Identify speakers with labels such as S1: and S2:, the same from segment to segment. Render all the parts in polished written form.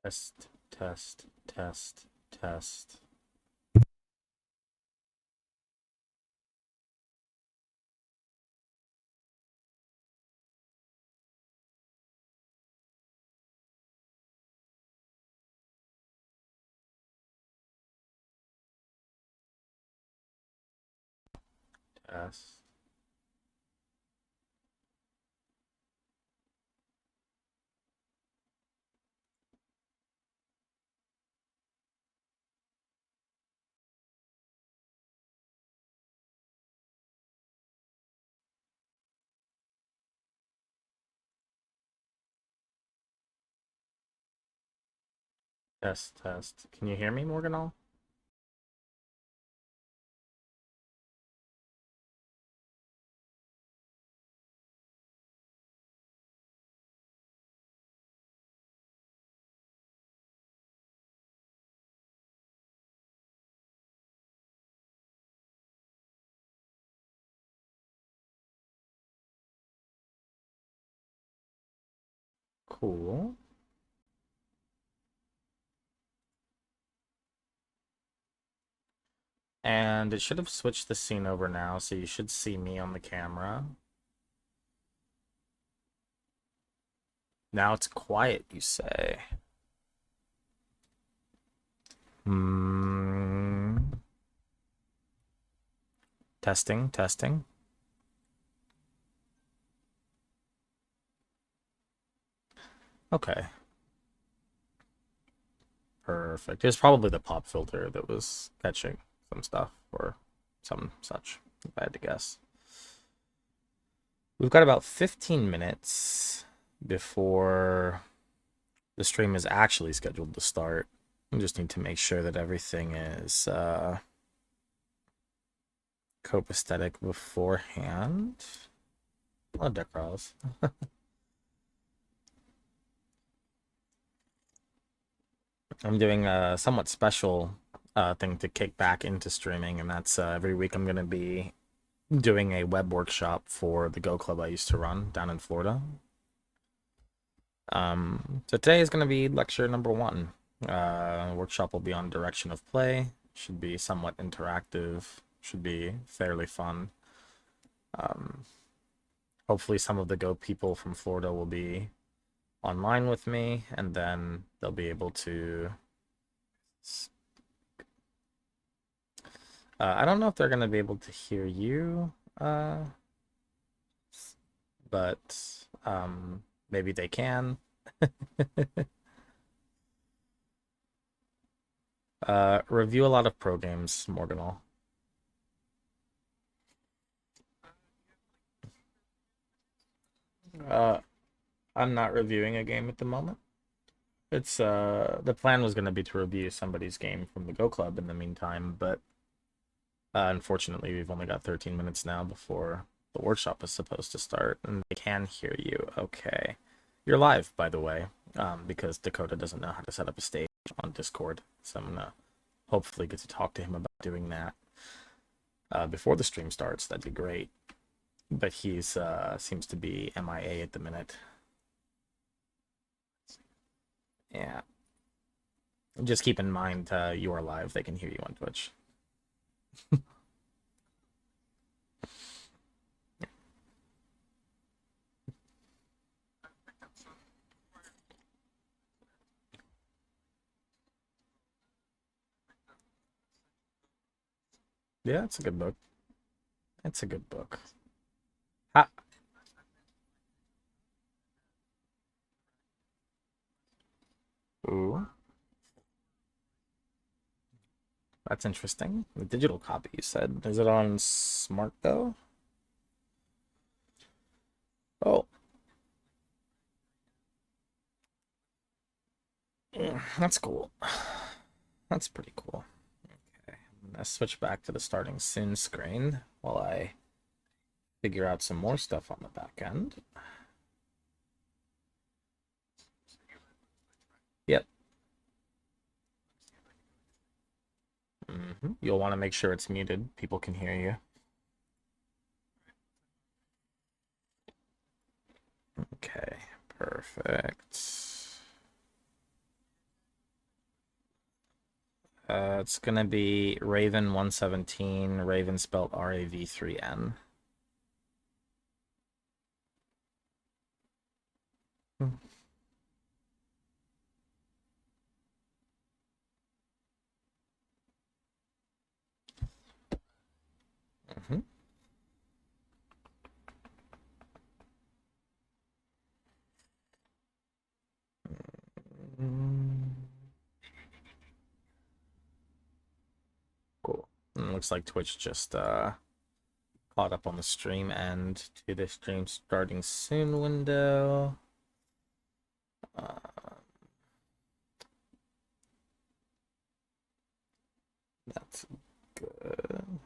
S1: Test, test, test, test. Test. Test, test. Can you hear me, Morganall? Cool. And it should have switched the scene over now, so you should see me on the camera. Now it's quiet, you say. Hmm. Testing, testing. Okay, perfect. It was probably the pop filter that was catching some stuff or some such, if I had to guess. We've got about 15 minutes before the stream is actually scheduled to start. I just need to make sure that everything is copacetic beforehand. Oh, Decros. I'm doing a somewhat special thing to kick back into streaming, and that's every week I'm going to be doing a web workshop for the Go Club I used to run down in Florida. So today is going to be lecture number 1. Workshop will be on direction of play. Should be somewhat interactive. Should be fairly fun. Hopefully some of the Go people from Florida will be online with me, and then they'll be able to... I don't know if they're going to be able to hear you, but maybe they can. Review a lot of pro games, Morganall. Uh, I'm not reviewing a game at the moment. It's the plan was going to be to review somebody's game from the Go Club in the meantime, but unfortunately we've only got 13 minutes now before the workshop is supposed to start, and they can hear you. Okay. You're live, by the way, because Dakota doesn't know how to set up a stage on Discord, so I'm gonna hopefully get to talk to him about doing that before the stream starts. That'd be great. But he's seems to be MIA at the minute. Yeah. Just keep in mind you are live. They can hear you on Twitch. Yeah, it's a good book. It's a good book. Ha Ooh, that's interesting. The digital copy, you said. Is it on Smart though? Oh, that's cool. That's pretty cool. Okay, I'm gonna switch back to the starting soon screen while I figure out some more stuff on the back end. Yep. You'll want to make sure it's muted. People can hear you. Okay, perfect. it's gonna be Raven 117, Raven spelled RAV3N. Mm-hmm. Cool. And it looks like Twitch just caught up on the stream and to the stream starting soon window. That's good.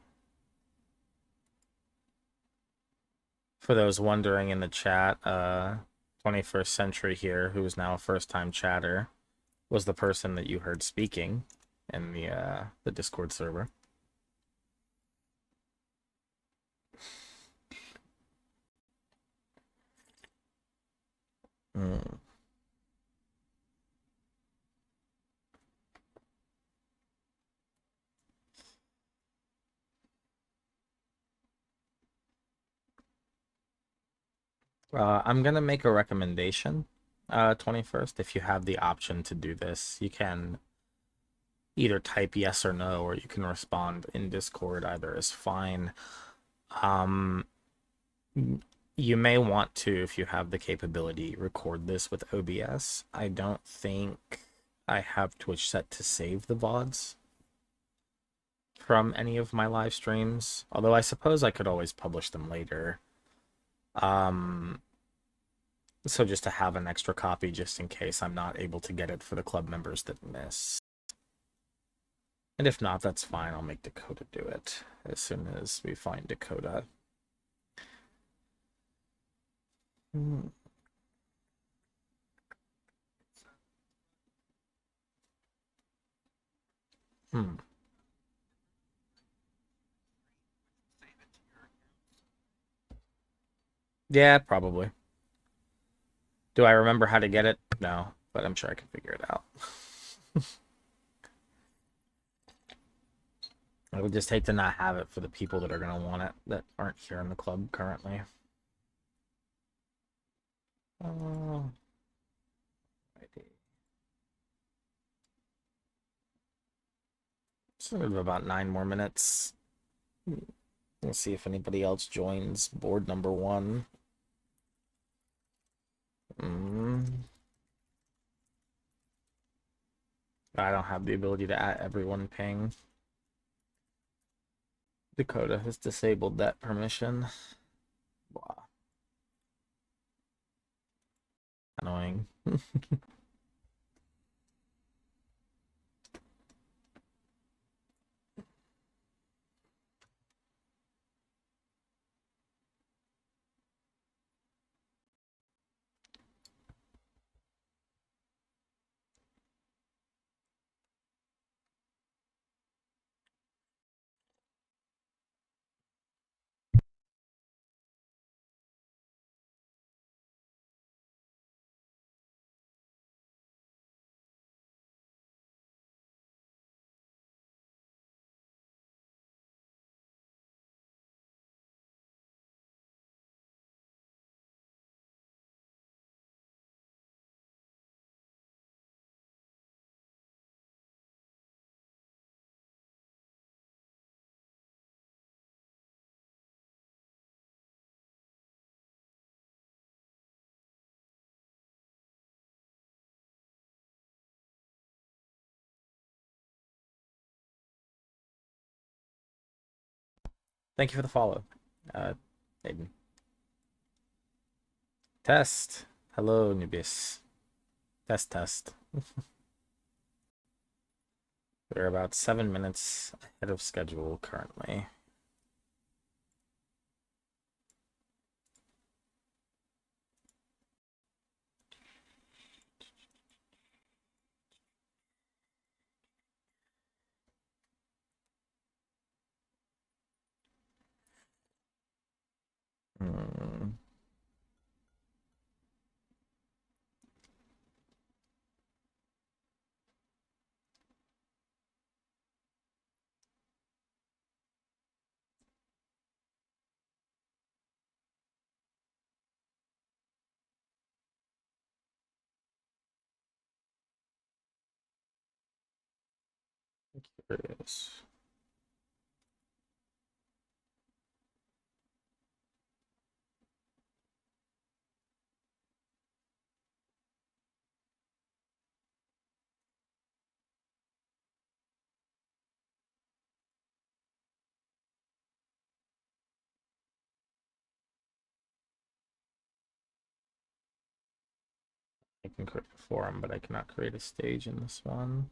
S1: For those wondering in the chat, 21st Century here, who is now a first-time chatter, was the person that you heard speaking in the Discord server. Mm. I'm gonna make a recommendation. 21st, if you have the option to do this, you can either type yes or no, or you can respond in Discord. Either is fine. You may want to, if you have the capability, record this with OBS. I don't think I have Twitch set to save the VODs from any of my live streams, although I suppose I could always publish them later. So just to have an extra copy just in case I'm not able to get it for the club members that miss. And if not, that's fine. I'll make Dakota do it as soon as we find Dakota. Hmm. Yeah, probably. Do I remember how to get it? No, but I'm sure I can figure it out. I would just hate to not have it for the people that are going to want it that aren't here in the club currently. Oh, so we have about 9 more minutes. We'll see if anybody else joins board number 1. I don't have the ability to add everyone ping. Dakota has disabled that permission. Wow. Annoying. Thank you for the follow, Aiden. Test. Hello, Nubius. Test. We're about 7 minutes ahead of schedule currently. Curious. I can create a forum, but I cannot create a stage in this one.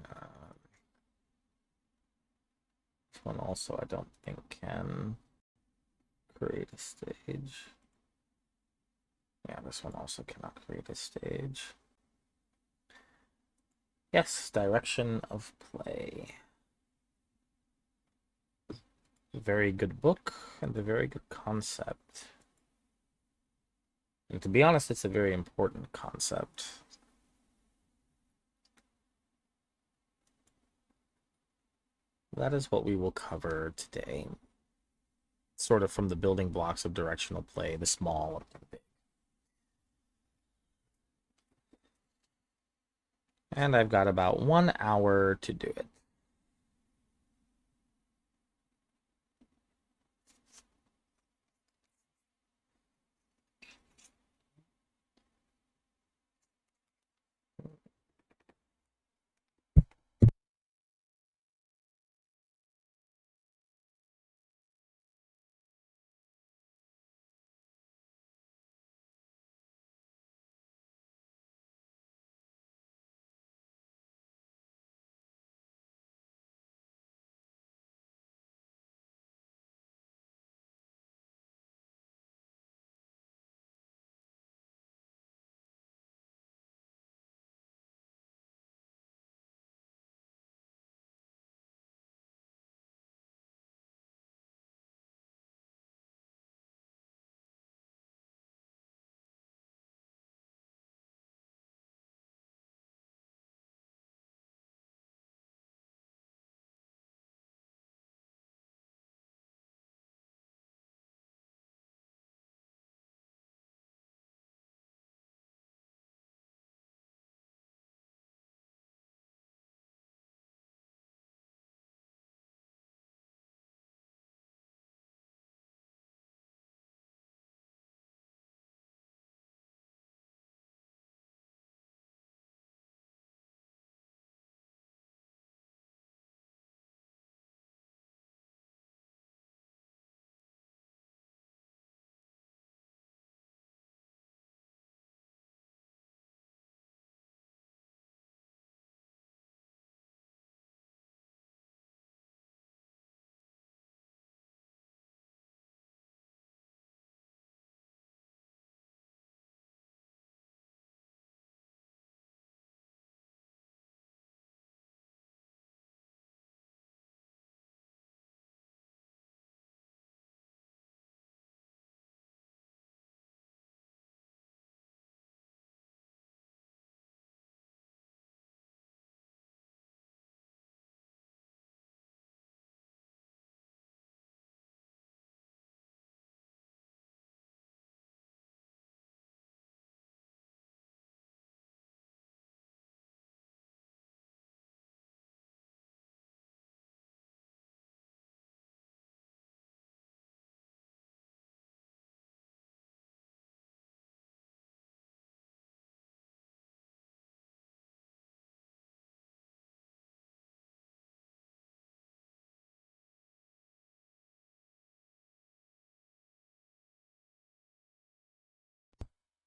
S1: Uh, this one also I don't think can create a stage. Yeah, this one also cannot create a stage. Yes, direction of play. A very good book and a very good concept. And to be honest, it's a very important concept. That is what we will cover today. Sort of from the building blocks of directional play, the small up to the big. And I've got about 1 hour to do it.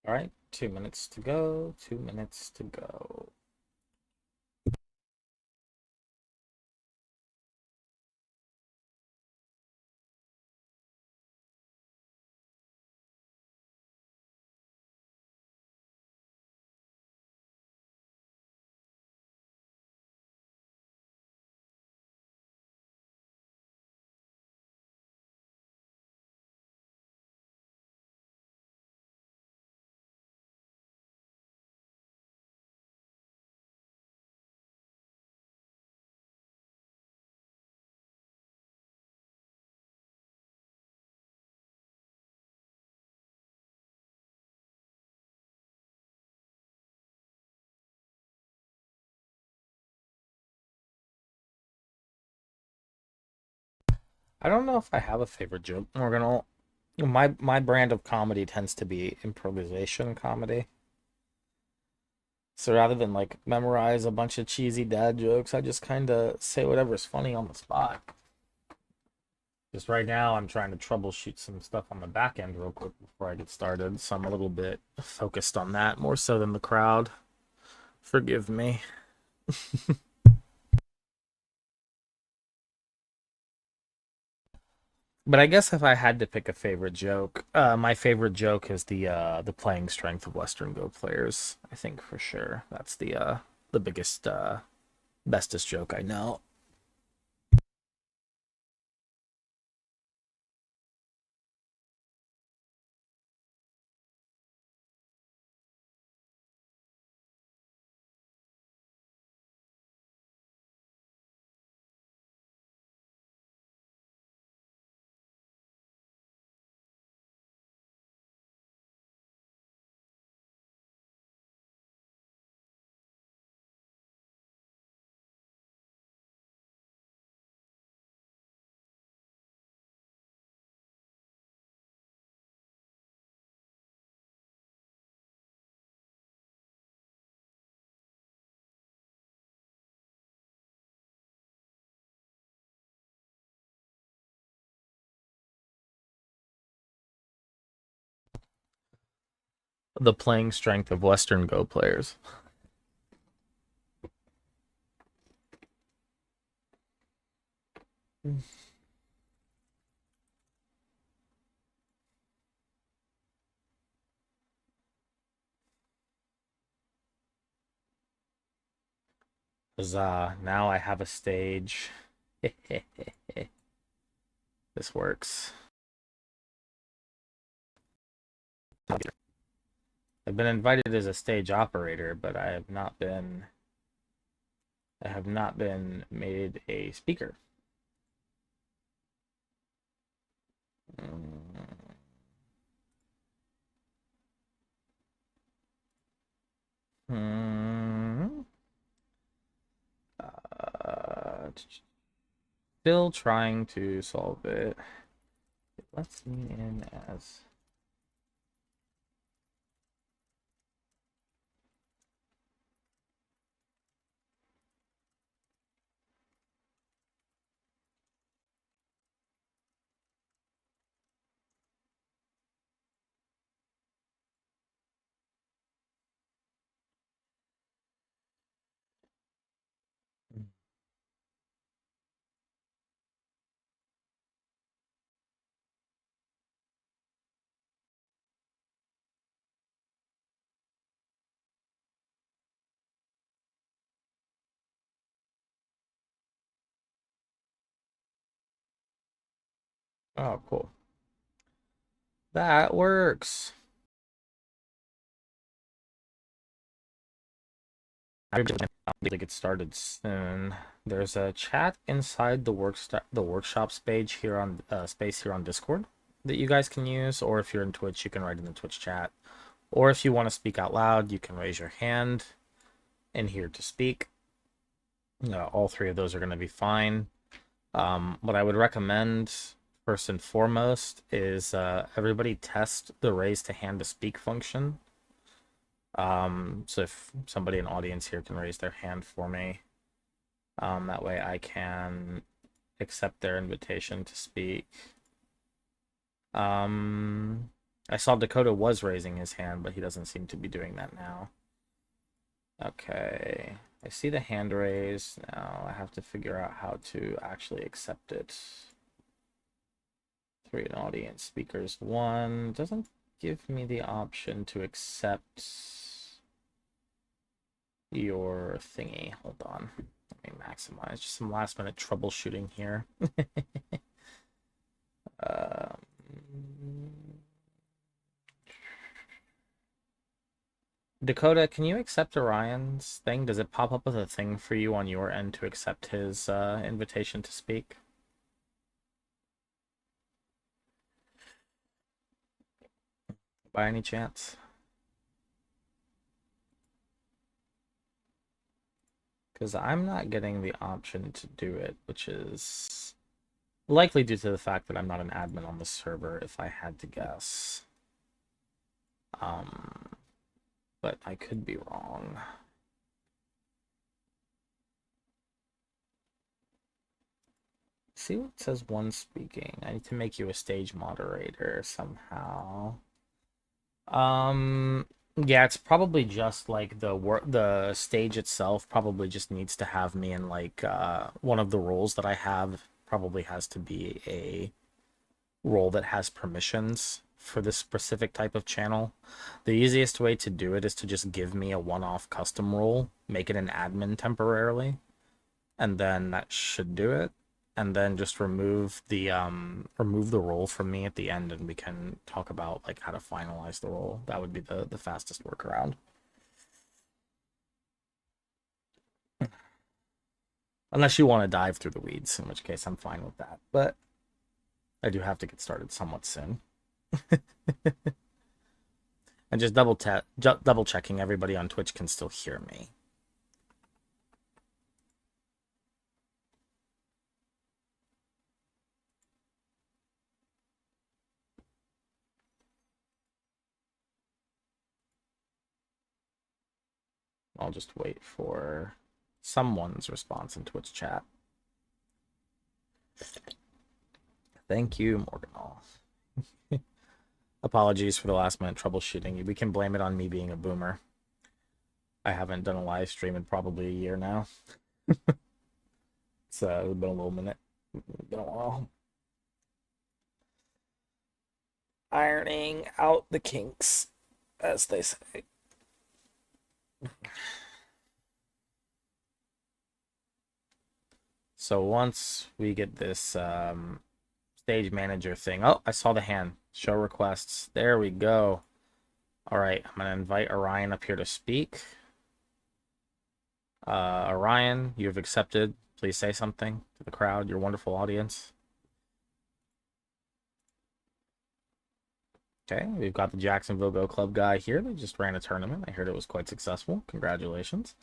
S1: All right, 2 minutes to go. 2 minutes to go. I don't know if I have a favorite joke, Morgan. My brand of comedy tends to be improvisation comedy. So rather than like memorize a bunch of cheesy dad jokes, I just kind of say whatever's funny on the spot. Just right now, I'm trying to troubleshoot some stuff on the back end real quick before I get started. So I'm a little bit focused on that more so than the crowd. Forgive me. But I guess if I had to pick a favorite joke, my favorite joke is the playing strength of Western Go players. I think for sure that's the biggest bestest joke I know. The playing strength of Western Go players. Huzzah! Now I have a stage. This works. I've been invited as a stage operator, but I have not been made a speaker. Mm. Hmm. Still trying to solve it. It lets me in as oh, cool. That works. I'm to get started soon. There's a chat inside the workshops page here on space here on Discord that you guys can use, or if you're in Twitch, you can write in the Twitch chat. Or if you want to speak out loud, you can raise your hand in here to speak. All three of those are going to be fine. What I would recommend first and foremost is everybody test the raise to hand to speak function. So if somebody in audience here can raise their hand for me, that way I can accept their invitation to speak. I saw Dakota was raising his hand, but he doesn't seem to be doing that now. Okay, I see the hand raise. Now I have to figure out how to actually accept it. Three in audience speakers. One doesn't give me the option to accept your thingy. Hold on. Let me maximize. Just some last minute troubleshooting here. um, Dakota, can you accept Orion's thing? Does it pop up with a thing for you on your end to accept his invitation to speak? By any chance? Because I'm not getting the option to do it, which is Likely due to the fact that I'm not an admin on the server, if I had to guess. Um, but I could be wrong. See what it says one speaking. I need to make you a stage moderator somehow. Yeah, it's probably just like the stage itself probably just needs to have me in like one of the roles that I have probably has to be a role that has permissions for this specific type of channel. The easiest way to do it is to just give me a one-off custom role, make it an admin temporarily, and then that should do it. And then just remove the role from me at the end, and we can talk about like how to finalize the role. That would be the fastest workaround. Unless you want to dive through the weeds, in which case I'm fine with that. But I do have to get started somewhat soon. And just double checking everybody on Twitch can still hear me. I'll just wait for someone's response in Twitch chat. Thank you, Morganol. Apologies for the last minute troubleshooting. We can blame it on me being a boomer. I haven't done a live stream in probably a year now. It's been a little minute. Been a while. Ironing out the kinks, as they say. So once we get this stage manager thing. Oh, I saw the hand. Show requests. There we go. All right, I'm gonna invite Orion up here to speak. Orion, you have accepted. Please say something to the crowd, your wonderful audience. Okay, we've got the Jacksonville Go Club guy here. They just ran a tournament. I heard it was quite successful. Congratulations.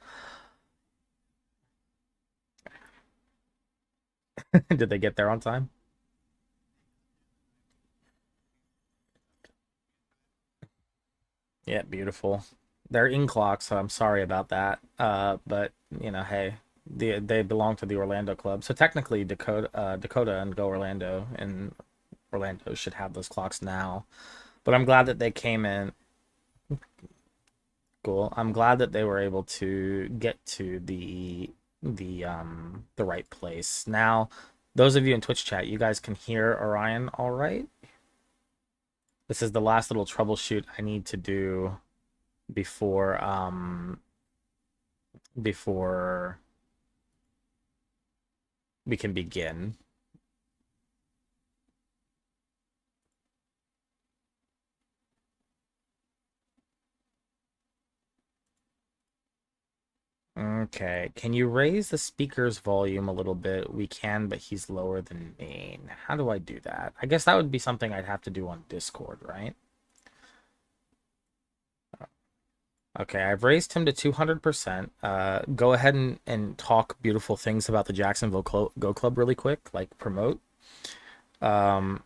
S1: Did they get there on time? Yeah, beautiful. They're in clock, so I'm sorry about that. But you know, hey, they belong to the Orlando club, so technically Dakota and Go Orlando and Orlando should have those clocks now. But I'm glad that they came in. Cool. I'm glad that they were able to get to the right place. Now, those of you in Twitch chat, you guys can hear Orion all right? This is the last little troubleshoot I need to do before we can begin. Okay, can you raise the speaker's volume a little bit? We can, but he's lower than main. How do I do that? I guess that would be something I'd have to do on Discord, right? Okay, I've raised him to 200%. Go ahead and talk beautiful things about the Jacksonville Go Club really quick, like promote. Um,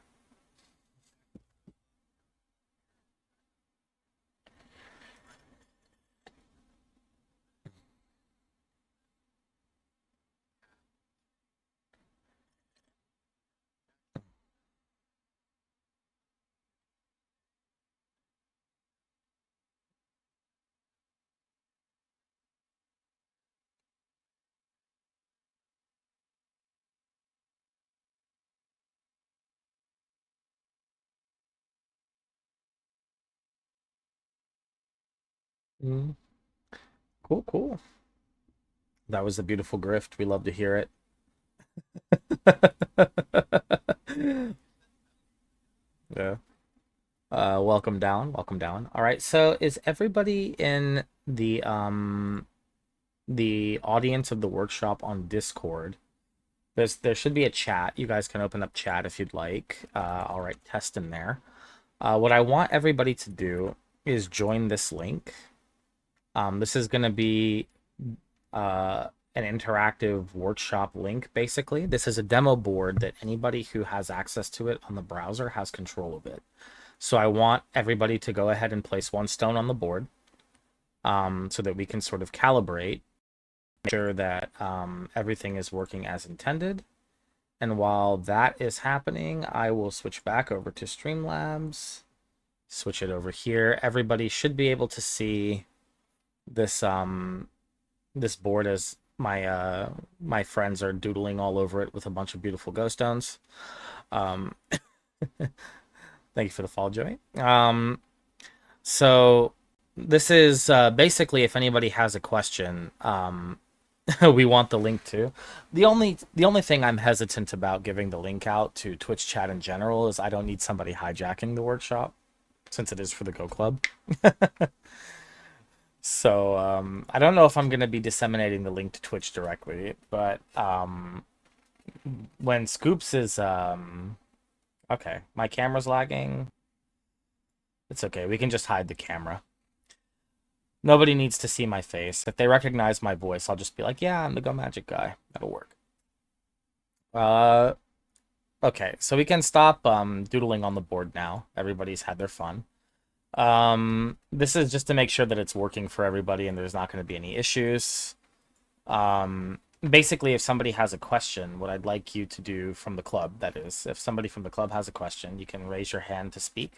S1: mm, cool, cool. That was a beautiful grift. We love to hear it. Yeah. Welcome down. Welcome down. All right. So is everybody in the audience of the workshop on Discord? There should be a chat. You guys can open up chat if you'd like. I'll write test in there. What I want everybody to do is join this link. This is gonna be an interactive workshop link, basically. This is a demo board that anybody who has access to it on the browser has control of it. So I want everybody to go ahead and place one stone on the board, so that we can sort of calibrate, make sure that everything is working as intended. And while that is happening, I will switch back over to Streamlabs, switch it over here. Everybody should be able to see this this board as my friends are doodling all over it with a bunch of beautiful ghost stones. Um, thank you for the follow, Joey. So this is basically if anybody has a question, we want the link to. The only thing I'm hesitant about giving the link out to Twitch chat in general is I don't need somebody hijacking the workshop, since it is for the Go Club. So I don't know if I'm gonna be disseminating the link to Twitch directly, but when Scoops is okay, my camera's lagging. It's okay. We can just hide the camera. Nobody needs to see my face. If they recognize my voice, I'll just be like, "Yeah, I'm the Go Magic guy." That'll work. Uh, okay, so we can stop doodling on the board now. Everybody's had their fun. This is just to make sure that it's working for everybody and there's not going to be any issues. Basically, if somebody has a question, what I'd like you to do from the club, that is, if somebody from the club has a question, you can raise your hand to speak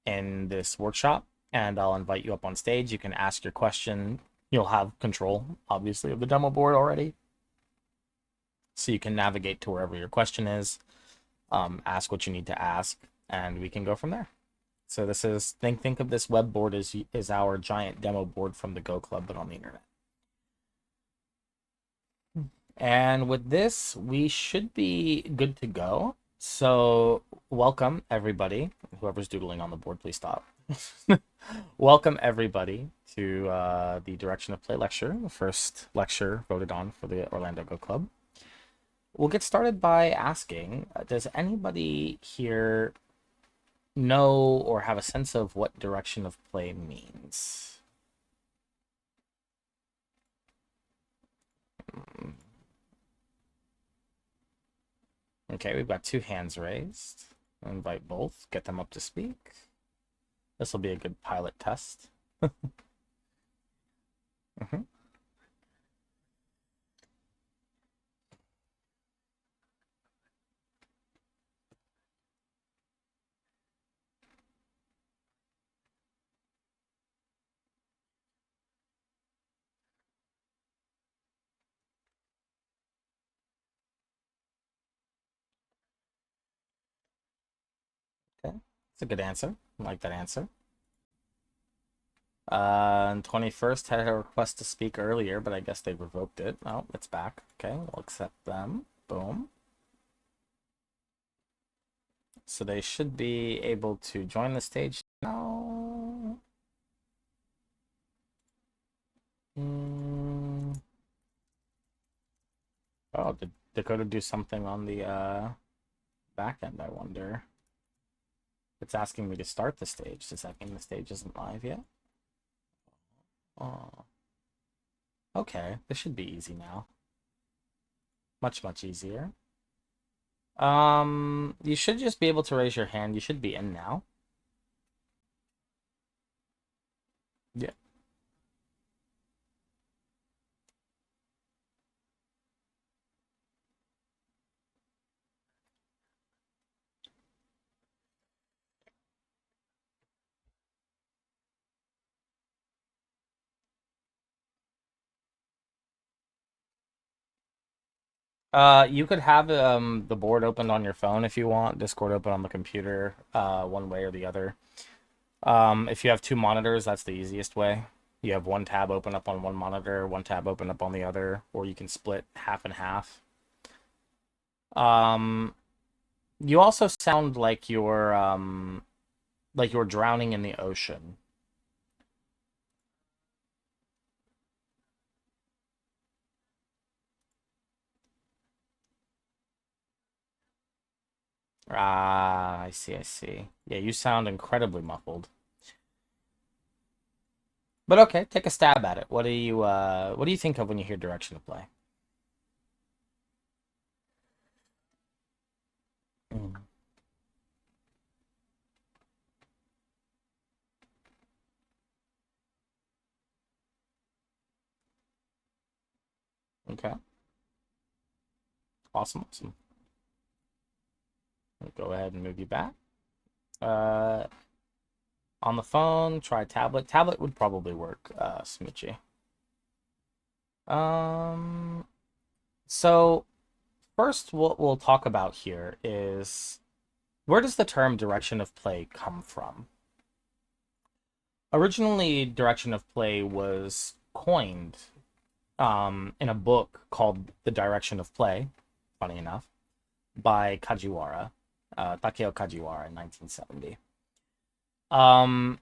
S1: in this workshop, and I'll invite you up on stage. You can ask your question. You'll have control, obviously, of the demo board already, so you can navigate to wherever your question is, ask what you need to ask, and we can go from there. So this is think of this web board as our giant demo board from the Go Club, but on the internet. And with this, we should be good to go. So welcome everybody. Whoever's doodling on the board, please stop. Welcome everybody to the Direction of Play lecture, the first lecture voted on for the Orlando Go Club. We'll get started by asking, does anybody here know or have a sense of what direction of play means? Okay, we've got two hands raised. I'll invite both, get them up to speak. This will be a good pilot test. Mm-hmm. Okay, it's a good answer. I like that answer. And 21st had a request to speak earlier, but I guess they revoked it. Oh, it's back. Okay, we'll accept them. Boom. So they should be able to join the stage now. Oh, did Dakota do something on the back end, I wonder? It's asking me to start the stage. Does that mean the stage isn't live yet? Oh. Okay, this should be easy now. Much, much easier. You should just be able to raise your hand. You should be in now. Yeah. You could have the board opened on your phone if you want, Discord open on the computer, one way or the other. If you have two monitors, that's the easiest way. You have one tab open up on one monitor, one tab open up on the other, or you can split half and half. Um, you also sound like you're drowning in the ocean. Ah, I see, I see. Yeah, you sound incredibly muffled. But okay, take a stab at it. What do you think of when you hear direction of play? Mm, okay, awesome, awesome. I'll go ahead and move you back. Uh, on the phone, try tablet. Tablet would probably work, Smoochie. Um, so first, what we'll talk about here is where does the term direction of play come from? Originally, direction of play was coined in a book called The Direction of Play, funny enough, by Kajiwara, Takeo Kajiwara in 1970. Um,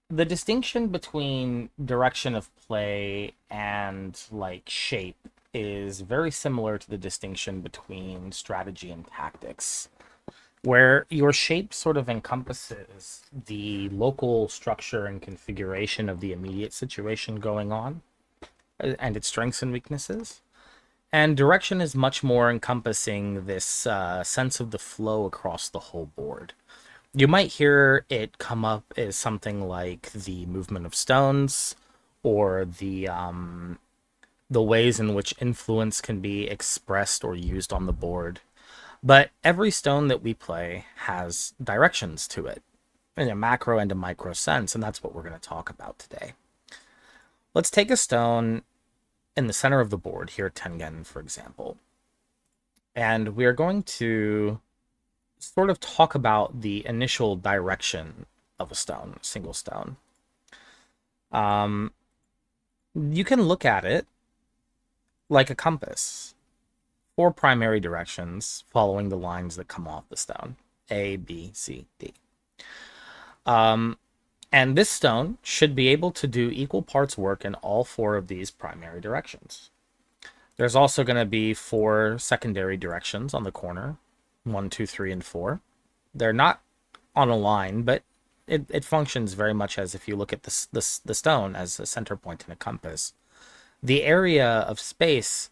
S1: the distinction between direction of play and like shape is very similar to the distinction between strategy and tactics, where your shape sort of encompasses the local structure and configuration of the immediate situation going on and its strengths and weaknesses. And direction is much more encompassing this sense of the flow across the whole board. You might hear it come up as something like the movement of stones or the ways in which influence can be expressed or used on the board. But every stone that we play has directions to it in a macro and a micro sense, and that's what we're going to talk about today. Let's take a stone in the center of the board here, Tengen, for example, and we are going to sort of talk about the initial direction of a stone, a single stone. Um, you can look at it like a compass, four primary directions following the lines that come off the stone: A, B, C, D. Um, and this stone should be able to do equal parts work in all four of these primary directions. There's also going to be four secondary directions on the corner: one, two, three, and four. They're not on a line, but it functions very much as if you look at the stone as a center point in a compass. The area of space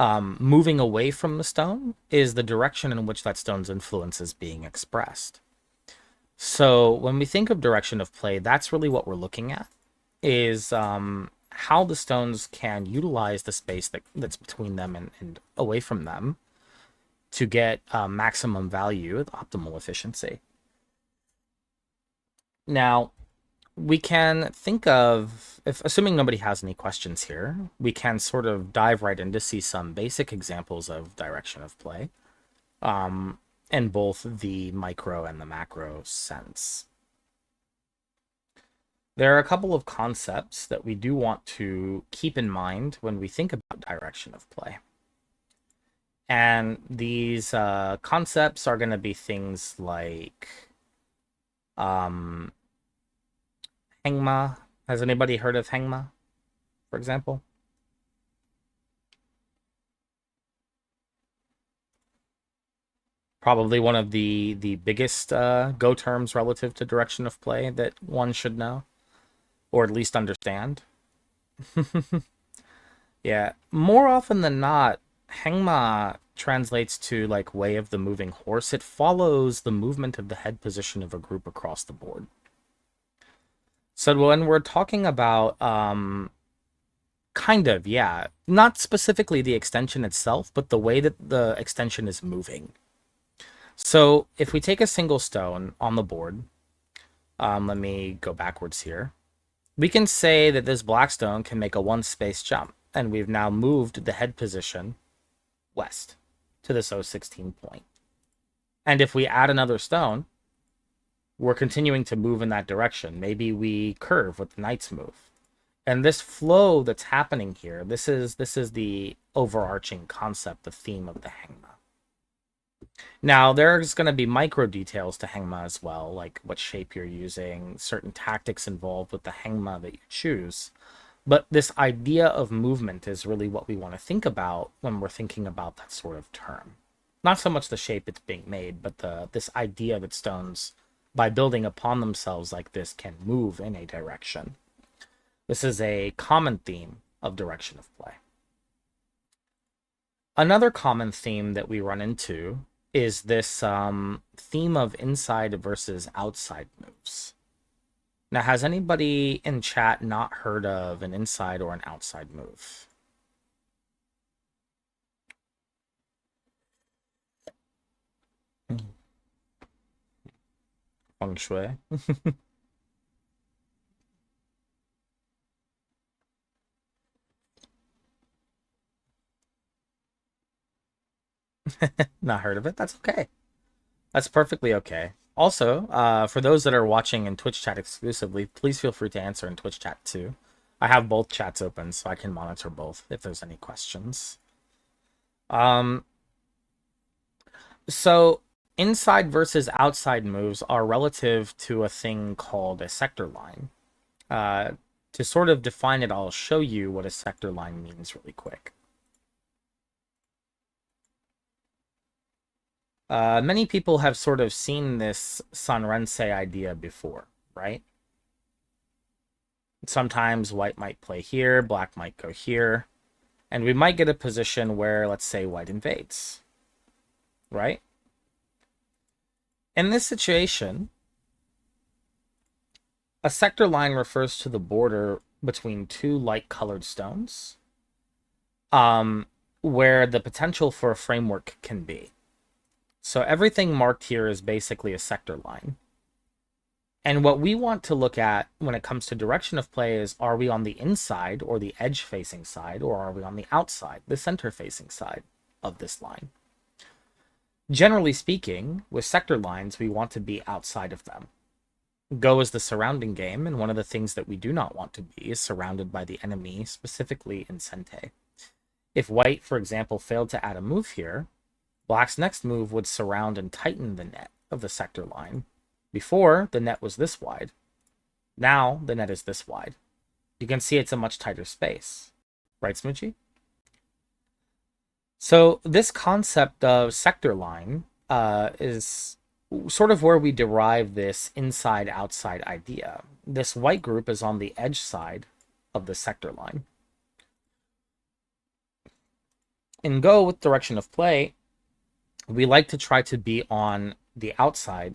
S1: moving away from the stone is the direction in which that stone's influence is being expressed. So when we think of direction of play, that's really what we're looking at, is how the stones can utilize the space that's between them and away from them to get maximum value with optimal efficiency. Now, we can think of, if assuming nobody has any questions here, we can sort of dive right in to see some basic examples of direction of play in both the micro and the macro sense. There are a couple of concepts that we do want to keep in mind when we think about direction of play. And these concepts are going to be things like um, Hengma. Has anybody heard of Hengma, for example? Probably one of the biggest Go terms relative to direction of play that one should know, or at least understand. Yeah, more often than not, Hengma translates to like way of the moving horse. It follows the movement of the head position of a group across the board. So when we're talking about kind of, yeah, not specifically the extension itself, but the way that the extension is moving. So if we take a single stone on the board, let me go backwards here. We can say that this black stone can make a one space jump, and we've now moved the head position west to this 016 point. And if we add another stone, we're continuing to move in that direction. Maybe we curve with the knight's move. And this flow that's happening here, this is the overarching concept, the theme of the Hangma. Now, there's going to be micro details to Hangma as well, like what shape you're using, certain tactics involved with the Hangma that you choose. But this idea of movement is really what we want to think about when we're thinking about that sort of term. Not so much the shape it's being made, but this idea that stones by building upon themselves like this, can move in a direction. This is a common theme of direction of play. Another common theme that we run into is this theme of inside versus outside moves. Now, has anybody in chat not heard of an inside or an outside move? Feng Shui. Not heard of it. That's okay. That's perfectly okay. Also, for those that are watching in Twitch chat exclusively, please feel free to answer in Twitch chat too. I have both chats open, so I can monitor both if there's any questions. So inside versus outside moves are relative to a thing called a sector line. To sort of define it, I'll show you what a sector line means really quick. Many people have sort of seen this Sanrense idea before, right? Sometimes white might play here, black might go here, and we might get a position where, let's say, white invades, right? In this situation, a sector line refers to the border between two light-colored stones, where the potential for a framework can be. So everything marked here is basically a sector line. And what we want to look at when it comes to direction of play is, are we on the inside or the edge-facing side, or are we on the outside, the center-facing side of this line? Generally speaking, with sector lines, we want to be outside of them. Go is the surrounding game, and one of the things that we do not want to be is surrounded by the enemy, specifically in Sente. If white, for example, failed to add a move here, black's next move would surround and tighten the net of the sector line. Before, the net was this wide. Now, the net is this wide. You can see it's a much tighter space. Right, Smoochie? So this concept of sector line is sort of where we derive this inside-outside idea. This white group is on the edge side of the sector line. In Go, with direction of play, we like to try to be on the outside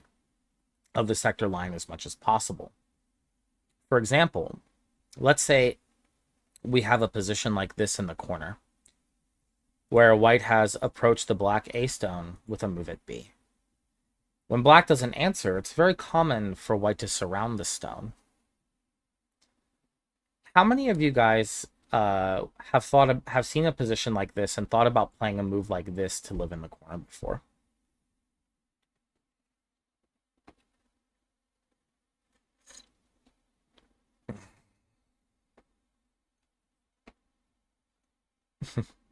S1: of the sector line as much as possible. For example, let's say we have a position like this in the corner, where white has approached the black A stone with a move at B. When black doesn't answer, it's very common for white to surround the stone. How many of you guys have seen a position like this and thought about playing a move like this to live in the corner before?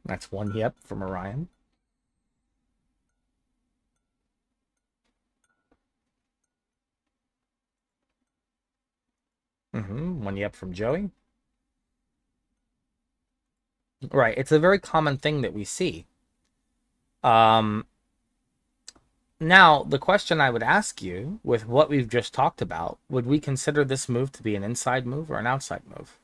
S1: That's one yep from Orion. One yep from Joey. Right, it's a very common thing that we see. Now, the question I would ask you, with what we've just talked about, would we consider this move to be an inside move or an outside move?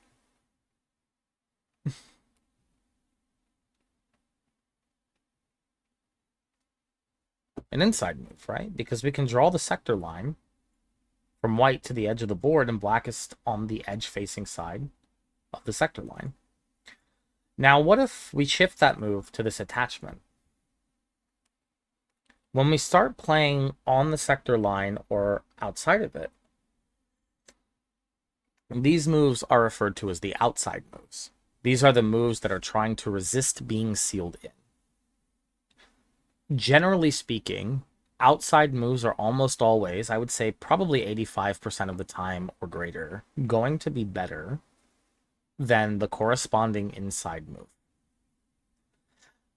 S1: An inside move, right? Because we can draw the sector line from white to the edge of the board, and black is on the edge-facing side of the sector line. Now, what if we shift that move to this attachment? When we start playing on the sector line or outside of it, these moves are referred to as the outside moves. These are the moves that are trying to resist being sealed in. Generally speaking, outside moves are almost always, I would say probably 85% of the time or greater, going to be better than the corresponding inside move.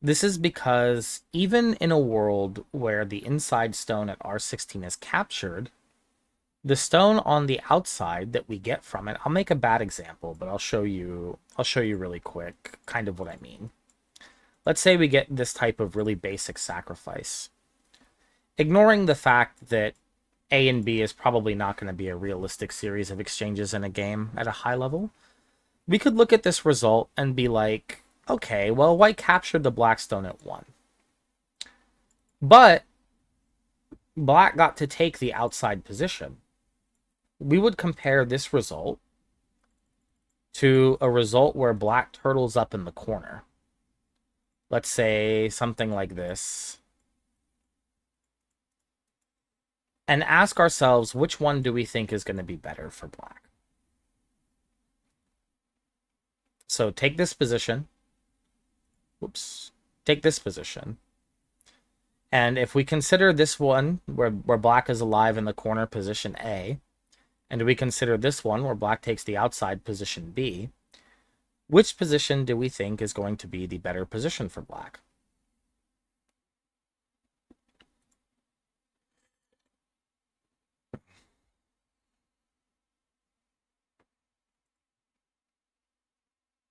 S1: This is because even in a world where the inside stone at R16 is captured, the stone on the outside that we get from it, I'll make a bad example, but I'll show you really quick kind of what I mean. Let's say we get this type of really basic sacrifice. Ignoring the fact that A and B is probably not going to be a realistic series of exchanges in a game at a high level. We could look at this result and be like, okay, well, white captured the black stone at 1. But black got to take the outside position. We would compare this result to a result where black turtles up in the corner. Let's say something like this. And ask ourselves, which one do we think is going to be better for black? So take this position. Whoops. Take this position. And if we consider this one where black is alive in the corner, position A, and we consider this one where black takes the outside, position B, which position do we think is going to be the better position for black?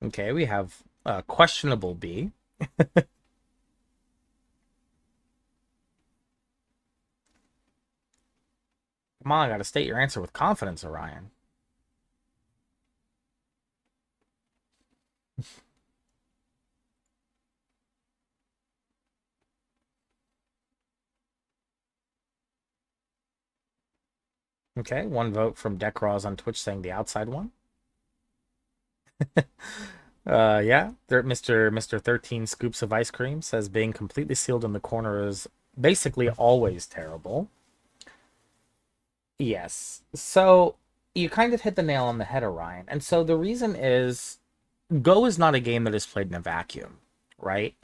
S1: Okay, we have questionable B. Come on, I gotta state your answer with confidence, Orion. Okay, 1 vote from Decross on Twitch saying the outside one. Yeah, Mr. 13 Scoops of Ice Cream says being completely sealed in the corner is basically always terrible. Yes. So you kind of hit the nail on the head, Orion. And so the reason is Go is not a game that is played in a vacuum, right?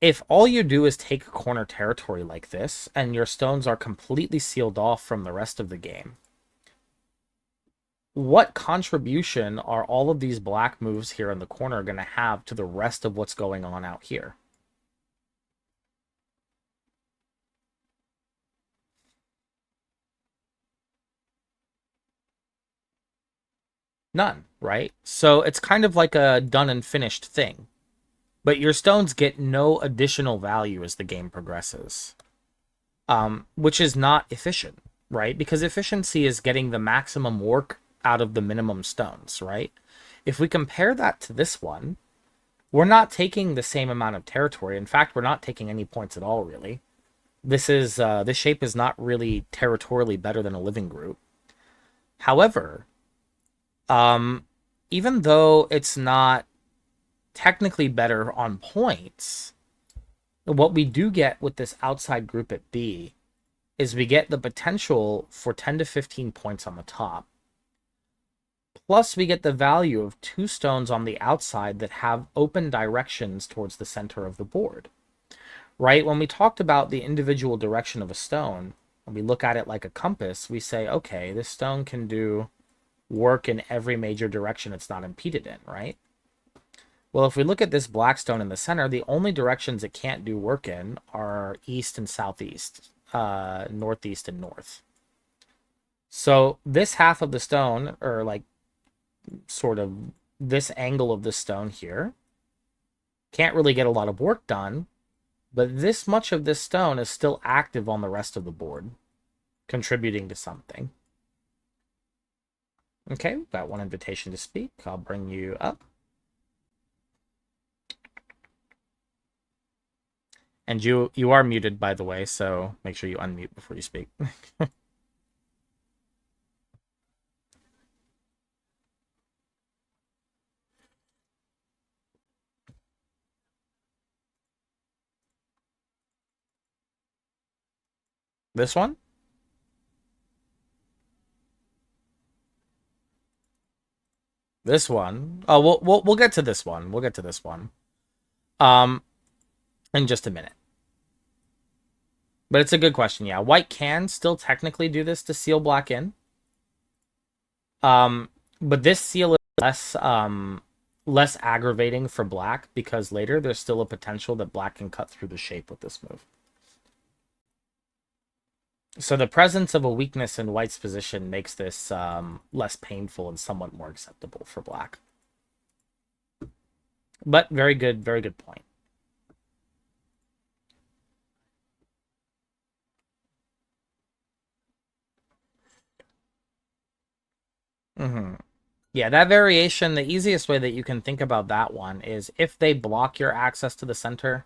S1: If all you do is take a corner territory like this and your stones are completely sealed off from the rest of the game, what contribution are all of these black moves here in the corner going to have to the rest of what's going on out here? None, right? So it's kind of like a done and finished thing. But your stones get no additional value as the game progresses, which is not efficient, right? Because efficiency is getting the maximum work out of the minimum stones, right? If we compare that to this one, we're not taking the same amount of territory. In fact, we're not taking any points at all, really. This shape is not really territorially better than a living group. However, even though it's not technically better on points, what we do get with this outside group at B is we get the potential for 10 to 15 points on the top. Plus, we get the value of 2 stones on the outside that have open directions towards the center of the board. Right? When we talked about the individual direction of a stone, when we look at it like a compass, we say, okay, this stone can do work in every major direction it's not impeded in, right? Well, if we look at this black stone in the center, the only directions it can't do work in are east and southeast, northeast and north. So this half of the stone, or like sort of this angle of the stone here, can't really get a lot of work done, but this much of this stone is still active on the rest of the board, contributing to something. Okay, we've got 1 invitation to speak. I'll bring you up. And you are muted, by the way, so make sure you unmute before you speak. This one? This one? Oh, we'll get to this one. We'll get to this one. In just a minute. But it's a good question. Yeah, white can still technically do this to seal black in. But this seal is less aggravating for black because later there's still a potential that black can cut through the shape with this move. So the presence of a weakness in white's position makes this less painful and somewhat more acceptable for black. But very good point. Mm-hmm. Yeah, that variation, the easiest way that you can think about that one is if they block your access to the center,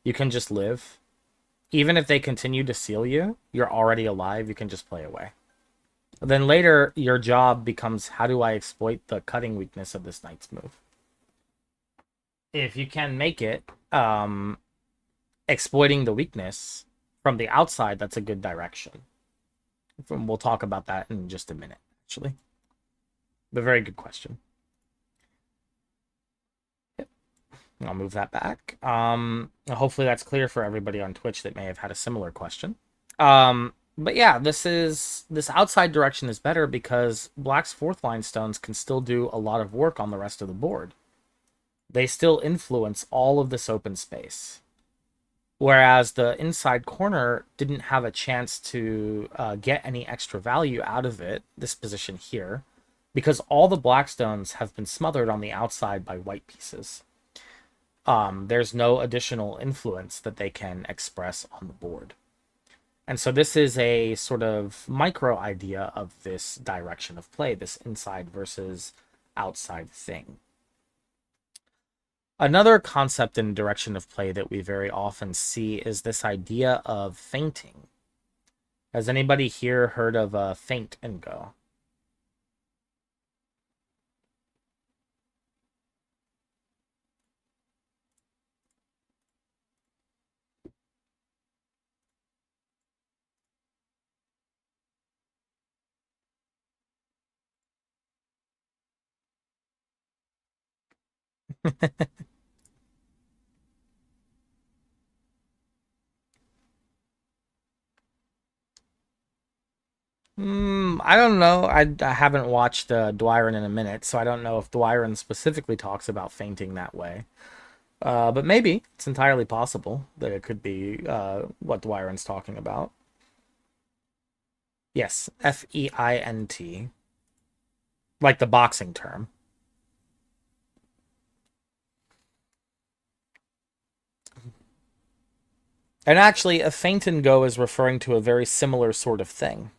S1: you can just live. Even if they continue to seal you, you're already alive, you can just play away. Then later, your job becomes how do I exploit the cutting weakness of this knight's move? If you can make it, exploiting the weakness from the outside, that's a good direction. We'll talk about that in just a minute, actually. But very good question. Yep. I'll move that back. Hopefully that's clear for everybody on Twitch that may have had a similar question. But yeah, this outside direction is better because Black's fourth line stones can still do a lot of work on the rest of the board. They still influence all of this open space. Whereas the inside corner didn't have a chance to get any extra value out of it, this position here, because all the black stones have been smothered on the outside by white pieces. There's no additional influence that they can express on the board. And so this is a sort of micro idea of this direction of play, this inside versus outside thing. Another concept in direction of play that we very often see is this idea of feinting. Has anybody here heard of a feint and go? I don't know. I haven't watched Dwyron in a minute, so I don't know if Dwyron specifically talks about feinting that way. But maybe it's entirely possible that it could be what Dwyron's talking about. Yes, Feint, like the boxing term. And actually, a feint and go is referring to a very similar sort of thing.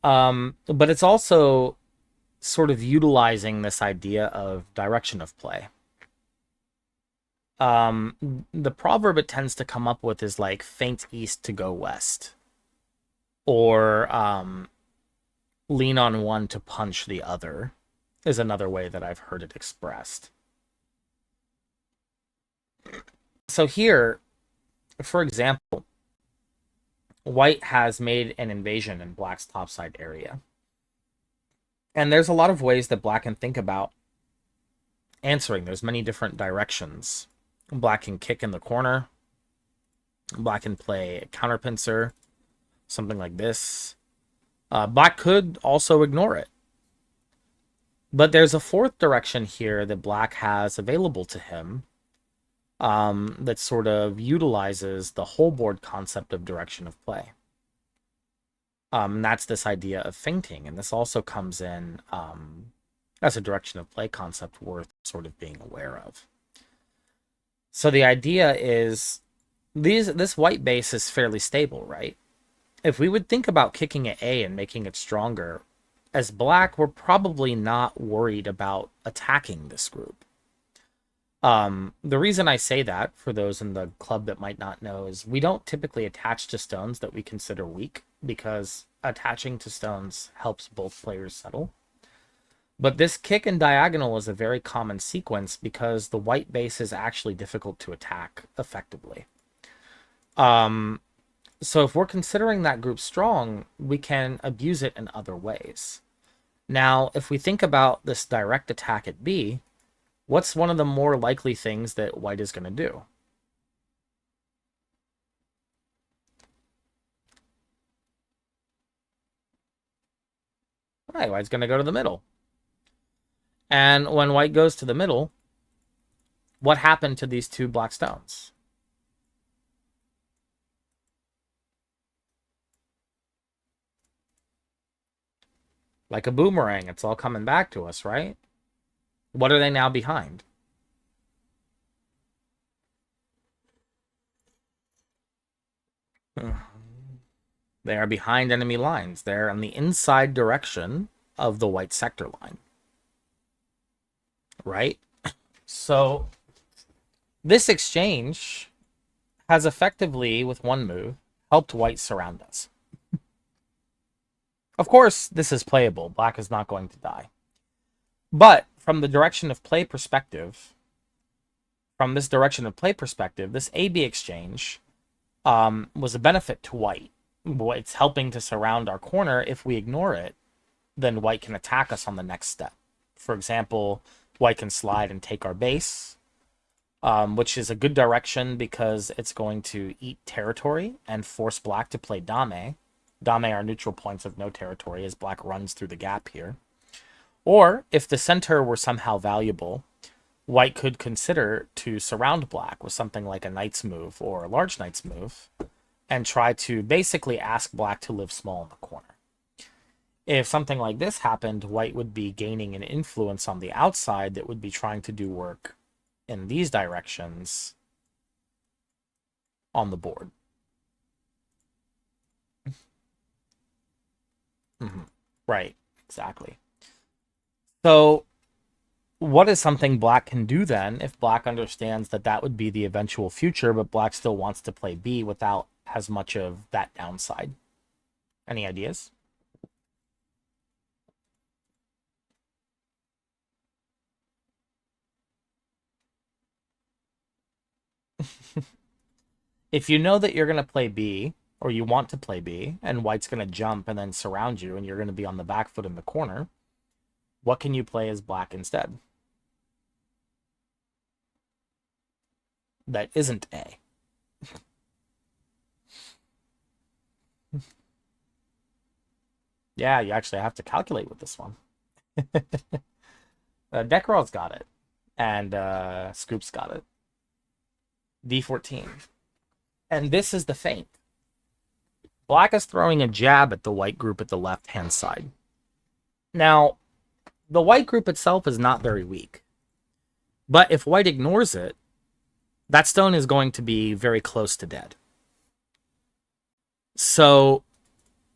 S1: But it's also sort of utilizing this idea of direction of play. The proverb it tends to come up with is like feint east to go west, or lean on one to punch the other is another way that I've heard it expressed. So here, for example, white has made an invasion in black's topside area. And there's a lot of ways that black can think about answering. There's many different directions. Black can kick in the corner. Black can play a counterpincer, something like this. Black could also ignore it. But there's a fourth direction here that black has available to him that sort of utilizes the whole board concept of direction of play. That's this idea of feinting, and this also comes in as a direction of play concept worth sort of being aware of. So the idea is this white base is fairly stable, right? If we would think about kicking at A and making it stronger, as black, we're probably not worried about attacking this group. The reason I say that, for those in the club that might not know, is we don't typically attach to stones that we consider weak, because attaching to stones helps both players settle. But this kick and diagonal is a very common sequence because the white base is actually difficult to attack effectively. So if we're considering that group strong, we can abuse it in other ways. Now, if we think about this direct attack at B, what's one of the more likely things that white is going to do? Right, white's going to go to the middle. And when white goes to the middle, what happened to these two black stones? Like a boomerang, it's all coming back to us, right? What are they now behind? They are behind enemy lines. They're on the inside direction of the white sector line. Right? So this exchange has effectively, with one move, helped white surround us. Of course, this is playable. Black is not going to die. But from the direction of play perspective, this AB exchange was a benefit to white. It's helping to surround our corner. If we ignore it, then white can attack us on the next step. For example, white can slide and take our base, which is a good direction because it's going to eat territory and force black to play Dame. Dame are neutral points of no territory as black runs through the gap here. Or if the center were somehow valuable, white could consider to surround black with something like a knight's move or a large knight's move and try to basically ask black to live small in the corner. If something like this happened, white would be gaining an influence on the outside that would be trying to do work in these directions on the board. Right, exactly. So what is something black can do then if black understands that that would be the eventual future, but black still wants to play B without as much of that downside? Any ideas? If you know that you're going to play B, or you want to play B, and white's going to jump and then surround you, and you're going to be on the back foot in the corner, what can you play as black instead? That isn't A. Yeah, you actually have to calculate with this one. Dekarol's got it, and Scoop's got it. D14. And this is the feint. Black is throwing a jab at the white group at the left-hand side. Now, the white group itself is not very weak. But if white ignores it, that stone is going to be very close to dead. So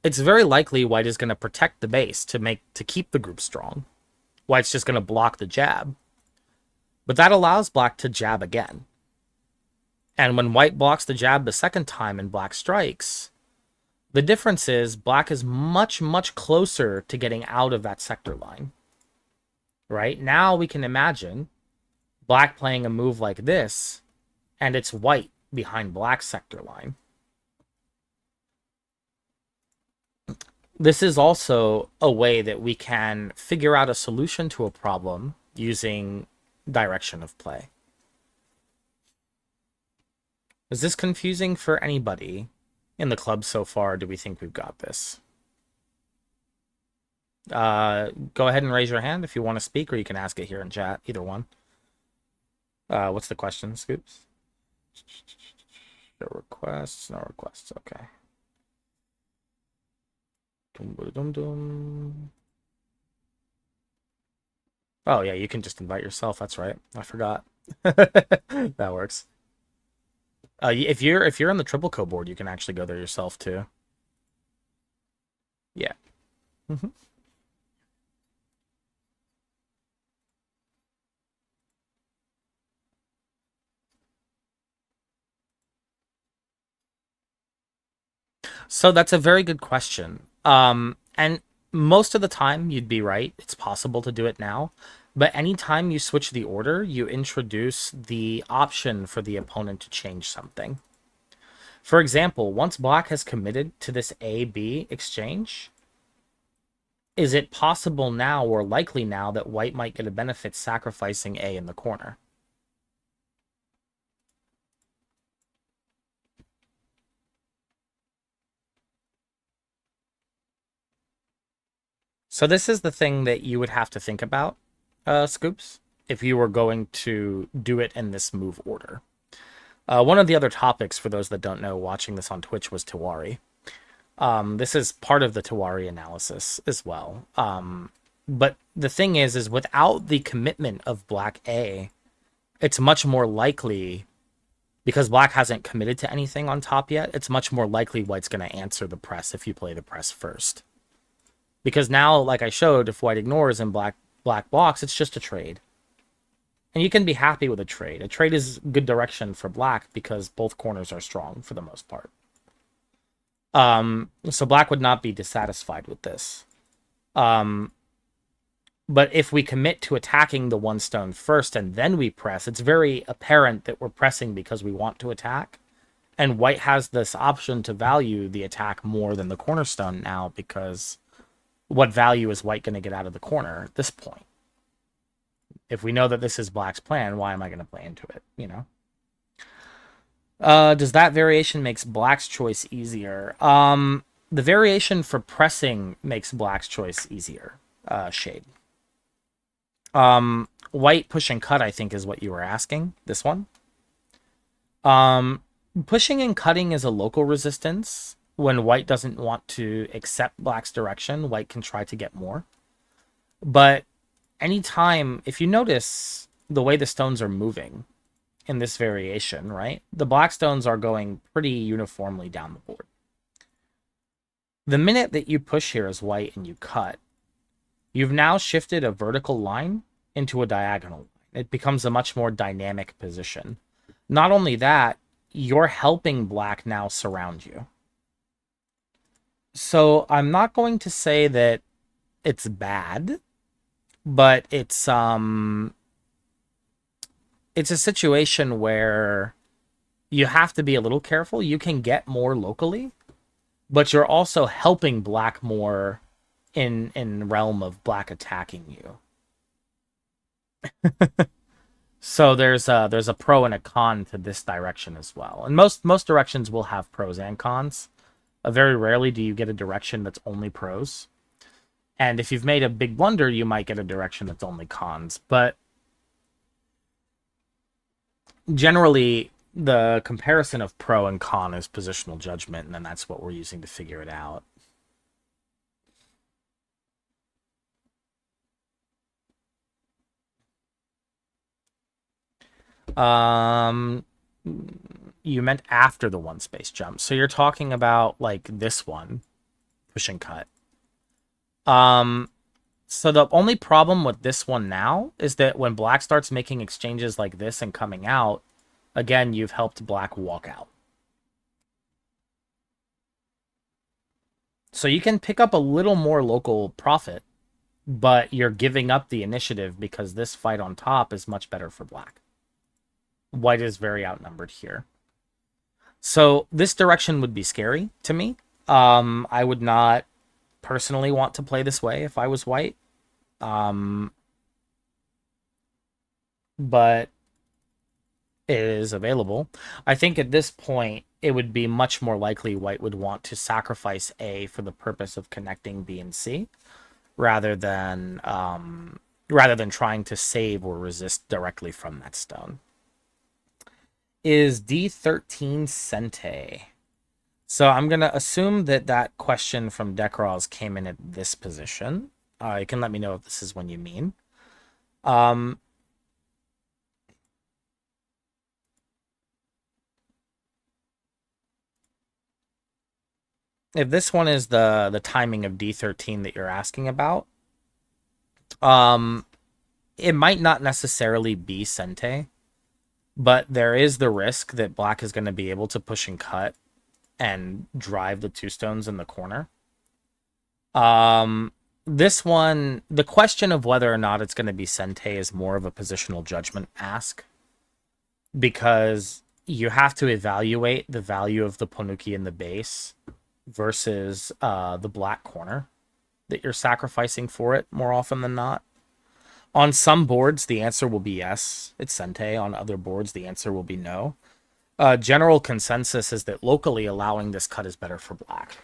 S1: it's very likely white is going to protect the base to keep the group strong. White's just going to block the jab. But that allows black to jab again. And when white blocks the jab the second time and black strikes, the difference is black is much, much closer to getting out of that sector line. Right? Now we can imagine black playing a move like this, and it's white behind black's sector line. This is also a way that we can figure out a solution to a problem using direction of play. Is this confusing for anybody in the club so far? Do we think we've got this? Go ahead and raise your hand if you want to speak, or you can ask it here in chat. Either one. What's the question, Scoops? No requests. No requests. Okay. Oh yeah, you can just invite yourself. That's right. I forgot. That works. If you're on the triple co board, you can actually go there yourself too. Yeah. So that's a very good question. And most of the time you'd be right. It's possible to do it now. But anytime you switch the order, you introduce the option for the opponent to change something. For example, once black has committed to this A-B exchange, is it possible now or likely now that white might get a benefit sacrificing A in the corner? So this is the thing that you would have to think about, Scoops, if you were going to do it in this move order. One of the other topics, for those that don't know, watching this on Twitch, was Tewari. This is part of the Tewari analysis as well. But the thing is without the commitment of black A, it's much more likely, because black hasn't committed to anything on top yet, it's much more likely white's going to answer the press if you play the press first. Because now, like I showed, if white ignores and black blocks, it's just a trade. And you can be happy with a trade. A trade is good direction for black because both corners are strong for the most part. So black would not be dissatisfied with this. But if we commit to attacking the one stone first and then we press, it's very apparent that we're pressing because we want to attack. And white has this option to value the attack more than the cornerstone now, because what value is white going to get out of the corner at this point? If we know that this is black's plan, why am I going to play into it, you know? Does that variation makes black's choice easier? The variation for pressing makes black's choice easier, Shade. White push and cut, I think, is what you were asking, this one. Pushing and cutting is a local resistance. When white doesn't want to accept black's direction, white can try to get more. But anytime, if you notice the way the stones are moving in this variation, right? The black stones are going pretty uniformly down the board. The minute that you push here as white and you cut, you've now shifted a vertical line into a diagonal line. It becomes a much more dynamic position. Not only that, you're helping black now surround you. So I'm not going to say that it's bad, but it's a situation where you have to be a little careful. You can get more locally, but you're also helping black more in realm of black attacking you. So there's a pro and a con to this direction as well. And most directions will have pros and cons. Very rarely do you get a direction that's only pros. And if you've made a big blunder, you might get a direction that's only cons. But generally, the comparison of pro and con is positional judgment, and then that's what we're using to figure it out. You meant after the one space jump. So you're talking about like this one, push and cut. So the only problem with this one now is that when black starts making exchanges like this and coming out, again, you've helped black walk out. So you can pick up a little more local profit, but you're giving up the initiative because this fight on top is much better for black. White is very outnumbered here. So this direction would be scary to me. I would not personally want to play this way if I was white. But it is available. I think at this point, it would be much more likely white would want to sacrifice A for the purpose of connecting B and C, rather than trying to save or resist directly from that stone. Is D13 Sente? So I'm going to assume that question from Dekraz came in at this position. You can let me know if this is one you mean. If this one is the timing of D13 that you're asking about, it might not necessarily be Sente, but there is the risk that black is going to be able to push and cut and drive the two stones in the corner. This one, the question of whether or not it's going to be Sente is more of a positional judgment ask, because you have to evaluate the value of the Ponuki in the base versus the black corner that you're sacrificing for it more often than not. On some boards, the answer will be yes, it's Sente. On other boards, the answer will be no. General consensus is that locally allowing this cut is better for black.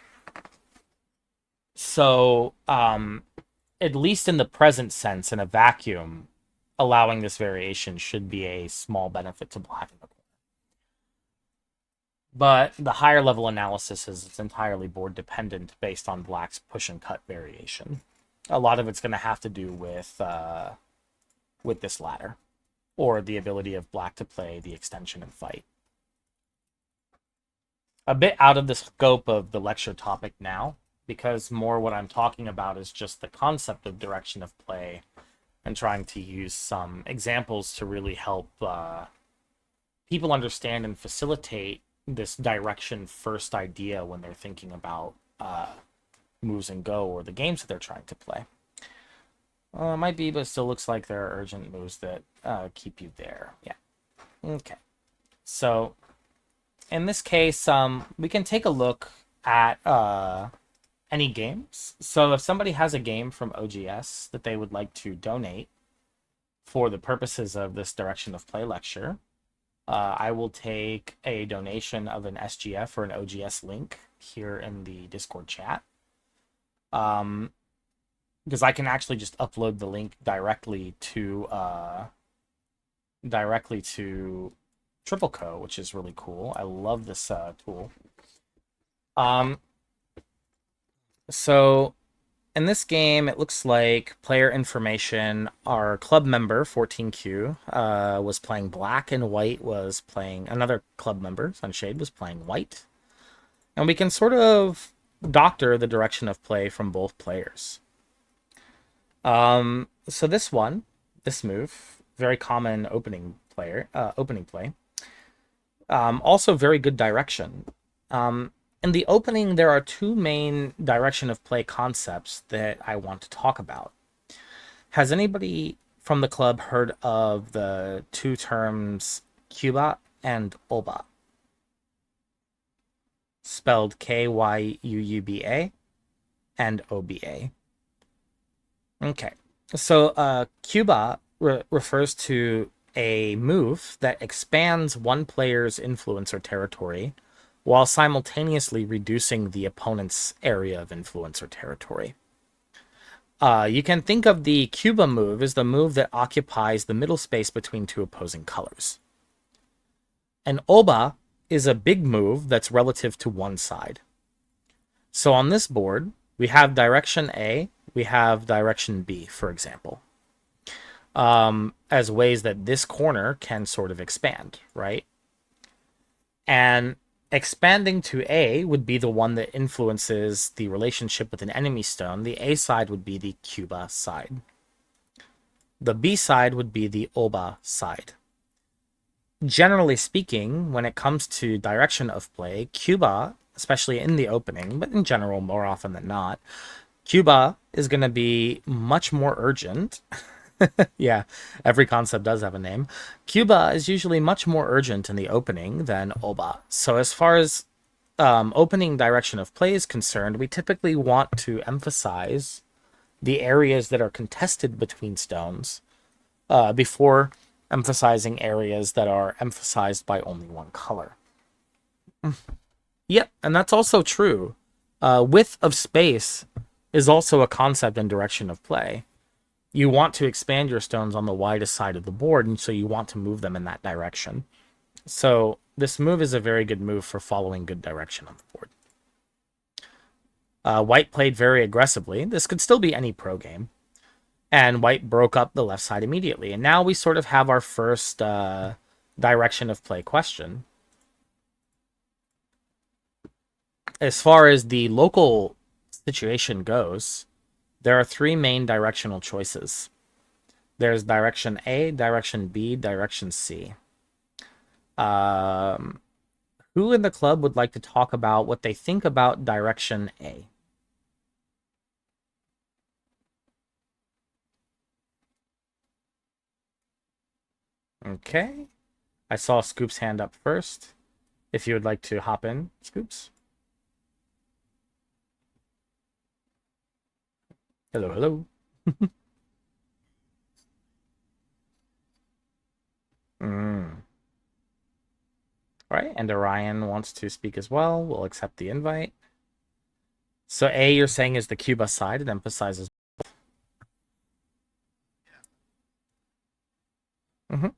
S1: So, at least in the present sense, in a vacuum, allowing this variation should be a small benefit to black in the corner. But the higher level analysis is it's entirely board dependent based on black's push and cut variation. A lot of it's going to have to do with this ladder, or the ability of black to play the extension and fight. a bit out of the scope of the lecture topic now, because more what I'm talking about is just the concept of direction of play and trying to use some examples to really help people understand and facilitate this direction first idea when they're thinking about moves and go or the games that they're trying to play. It might be, but it still looks like there are urgent moves that keep you there. Yeah. Okay. So in this case, we can take a look at any games. So if somebody has a game from OGS that they would like to donate for the purposes of this direction of play lecture, I will take a donation of an SGF or an OGS link here in the Discord chat. Because I can actually just upload the link directly to TripleCo, which is really cool. I love this tool. Um, so in this game, it looks like player information. Our club member 14Q was playing black, and white was playing another club member. Sunshade was playing white, and we can sort of doctor the direction of play from both players. So this move, very common opening play. Also very good direction. In the opening, there are two main direction of play concepts that I want to talk about. Has anybody from the club heard of the two terms Kyuba and Oba? Spelled Kyuuba and Oba. Okay. So Kyuba refers to a move that expands one player's influence or territory while simultaneously reducing the opponent's area of influence or territory. You can think of the Cuba move as the move that occupies the middle space between two opposing colors. An Oba is a big move that's relative to one side. So on this board, we have direction A, we have direction B, for example, as ways that this corner can sort of expand, right? And expanding to A would be the one that influences the relationship with an enemy stone. The A side would be the Cuba side. The B side would be the Oba side. Generally speaking, when it comes to direction of play, Cuba, especially in the opening, but in general, more often than not, Cuba is going to be much more urgent. Yeah, every concept does have a name. Cuba is usually much more urgent in the opening than Oba. So as far as opening direction of play is concerned, we typically want to emphasize the areas that are contested between stones before emphasizing areas that are emphasized by only one color. Yep, and that's also true. Width of space is also a concept in direction of play. You want to expand your stones on the widest side of the board, and so you want to move them in that direction. So this move is a very good move for following good direction on the board. White played very aggressively. This could still be any pro game. And white broke up the left side immediately. And now we sort of have our first direction of play question. As far as the local situation goes, there are three main directional choices. There's direction A, direction B, direction C. Who in the club would like to talk about what they think about direction A? Okay. I saw Scoop's hand up first. If you would like to hop in, Scoops. Hello, hello. Mm. All right, and Orion wants to speak as well. We'll accept the invite. So A, you're saying is the Cuba side. It emphasizes. Mm-hmm.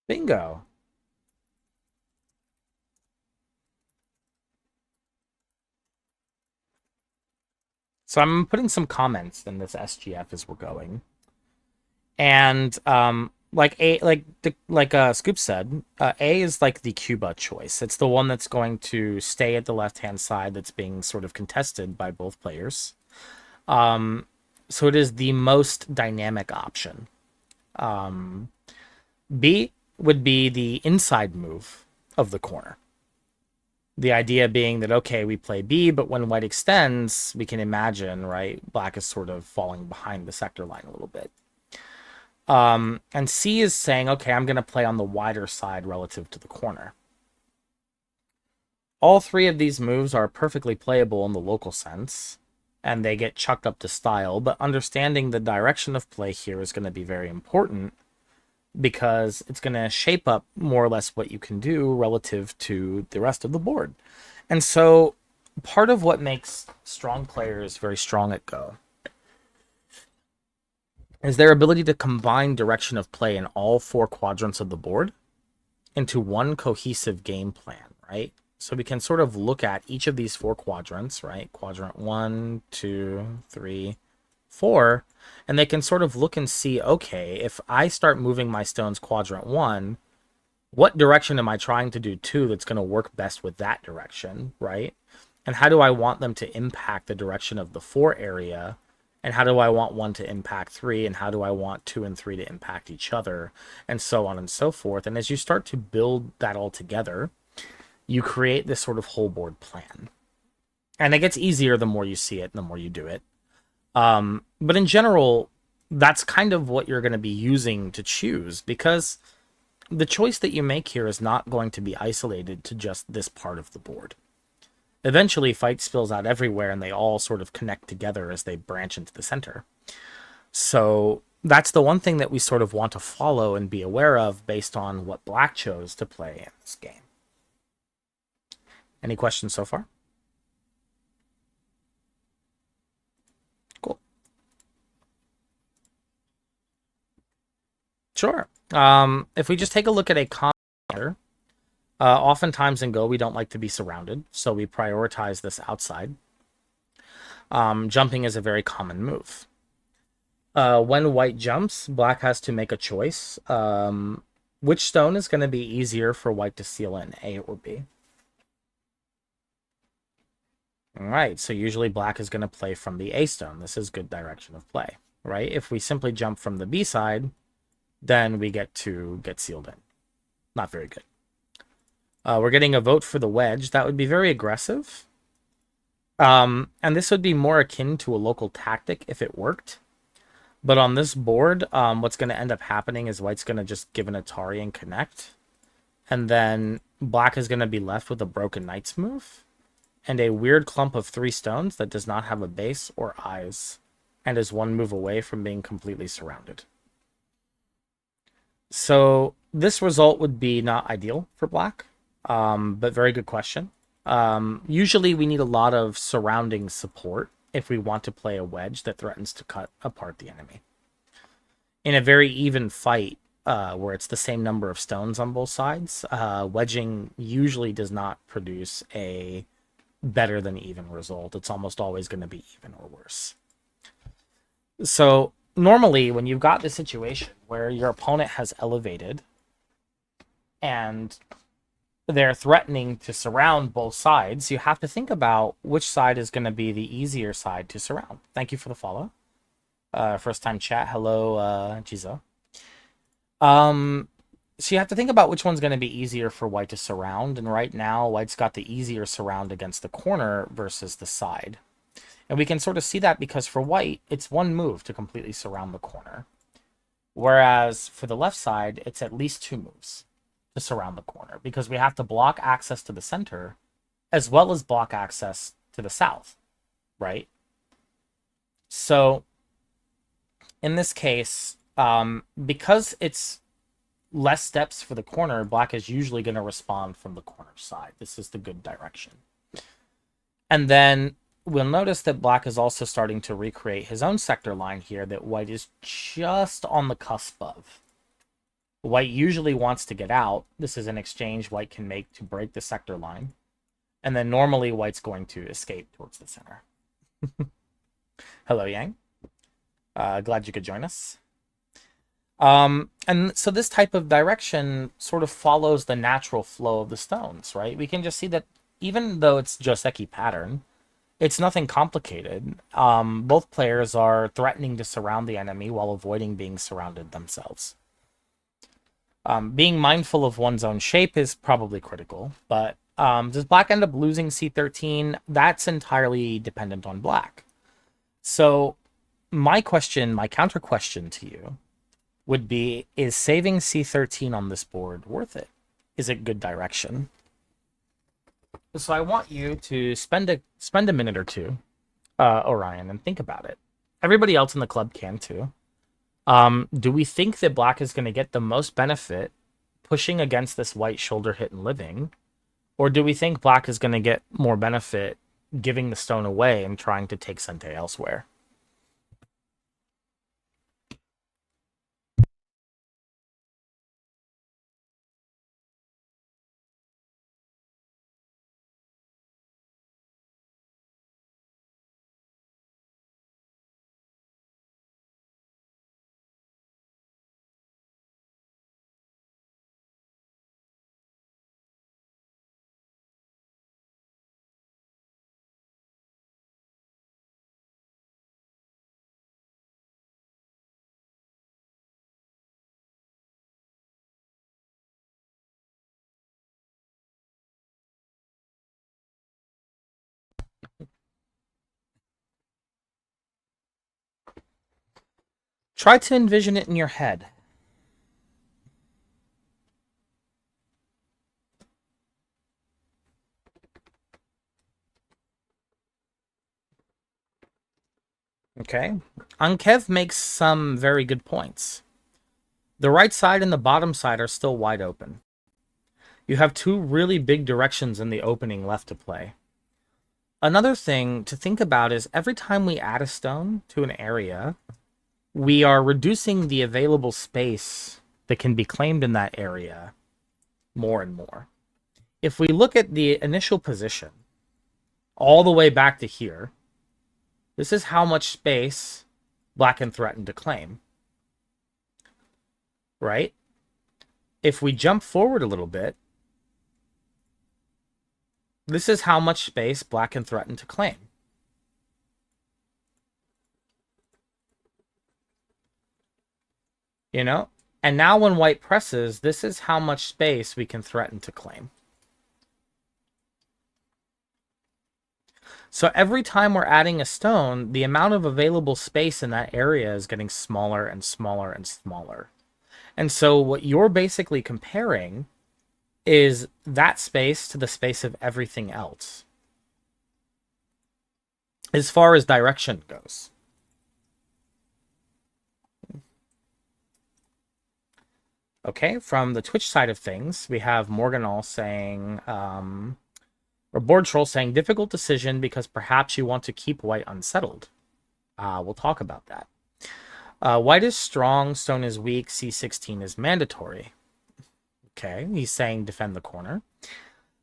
S1: Bingo. So I'm putting some comments in this SGF as we're going. And Scoop said, A is like the Cuba choice. It's the one that's going to stay at the left-hand side that's being sort of contested by both players. So it is the most dynamic option. B would be the inside move of the corner. The idea being that, okay, we play B, but when white extends, we can imagine, right, black is sort of falling behind the sector line a little bit. And C is saying, okay, I'm going to play on the wider side relative to the corner. All three of these moves are perfectly playable in the local sense, and they get chucked up to style, but understanding the direction of play here is going to be very important because it's going to shape up more or less what you can do relative to the rest of the board. And so part of what makes strong players very strong at Go is their ability to combine direction of play in all four quadrants of the board into one cohesive game plan, right? So we can sort of look at each of these four quadrants, right? Quadrant 1, 2, 3, 4, and they can sort of look and see, okay, if I start moving my stones quadrant 1, what direction am I trying to do 2 that's going to work best with that direction, right? And how do I want them to impact the direction of the 4 area? And how do I want 1 to impact 3? And how do I want 2 and 3 to impact each other? And so on and so forth. And as you start to build that all together, you create this sort of whole board plan. And it gets easier the more you see it and the more you do it. But in general, that's kind of what you're going to be using to choose, because the choice that you make here is not going to be isolated to just this part of the board. Eventually, fight spills out everywhere, and they all sort of connect together as they branch into the center. So that's the one thing that we sort of want to follow and be aware of based on what black chose to play in this game. Any questions so far? Cool. Sure. If we just take a look at a common matter, oftentimes in Go, we don't like to be surrounded, so we prioritize this outside. Jumping is a very common move. When white jumps, black has to make a choice. Which stone is going to be easier for white to seal in, A or B? All right, so usually black is going to play from the A stone. This is good direction of play, right? If we simply jump from the B side, then we get to get sealed in. Not very good. We're getting a vote for the wedge. That would be very aggressive. And this would be more akin to a local tactic if it worked. But on this board, what's going to end up happening is white's going to just give an Atari and connect. And then black is going to be left with a broken knight's move and a weird clump of 3 stones that does not have a base or eyes and is 1 move away from being completely surrounded. So this result would be not ideal for black, but very good question. Usually we need a lot of surrounding support if we want to play a wedge that threatens to cut apart the enemy. In a very even fight, where it's the same number of stones on both sides, wedging usually does not produce a better than even result. It's almost always going to be even or worse. So normally when you've got this situation where your opponent has elevated and they're threatening to surround both sides, you have to think about which side is going to be the easier side to surround. Thank you for the follow. First time chat. Hello, Jizo. So you have to think about which one's going to be easier for white to surround. And right now, white's got the easier surround against the corner versus the side. And we can sort of see that because for white, it's 1 move to completely surround the corner. Whereas for the left side, it's at least 2 moves to surround the corner because we have to block access to the center as well as block access to the south, right? So in this case, because it's less steps for the corner, black is usually going to respond from the corner side. This is the good direction. And then we'll notice that black is also starting to recreate his own sector line here that white is just on the cusp of. White usually wants to get out. This is an exchange white can make to break the sector line. And then normally white's going to escape towards the center. Hello, Yang. Glad you could join us. And so this type of direction sort of follows the natural flow of the stones, right? We can just see that even though it's Joseki pattern, it's nothing complicated. Both players are threatening to surround the enemy while avoiding being surrounded themselves. Being mindful of one's own shape is probably critical, but does black end up losing c13? That's entirely dependent on black. So my counter question to you would be, is saving c13 on this board worth it? Is it good direction? So I want you to spend a minute or two, Orion, and think about it. Everybody else in the club can too. Do we think that black is going to get the most benefit pushing against this white shoulder hit and living? Or do we think black is going to get more benefit giving the stone away and trying to take Sente elsewhere? Try to envision it in your head. Okay. Ankev makes some very good points. The right side and the bottom side are still wide open. You have two really big directions in the opening left to play. Another thing to think about is every time we add a stone to an area, we are reducing the available space that can be claimed in that area more and more. If we look at the initial position all the way back to here, this is how much space black can threaten to claim, right? If we jump forward a little bit, this is how much space black can threaten to claim. You know? And now when white presses, this is how much space we can threaten to claim. So every time we're adding a stone, the amount of available space in that area is getting smaller and smaller and smaller. And so what you're basically comparing is that space to the space of everything else as far as direction goes. Okay, from the Twitch side of things, we have Morganall saying, or Board Troll saying, difficult decision because perhaps you want to keep white unsettled. We'll talk about that. White is strong, stone is weak, c16 is mandatory. Okay, he's saying defend the corner.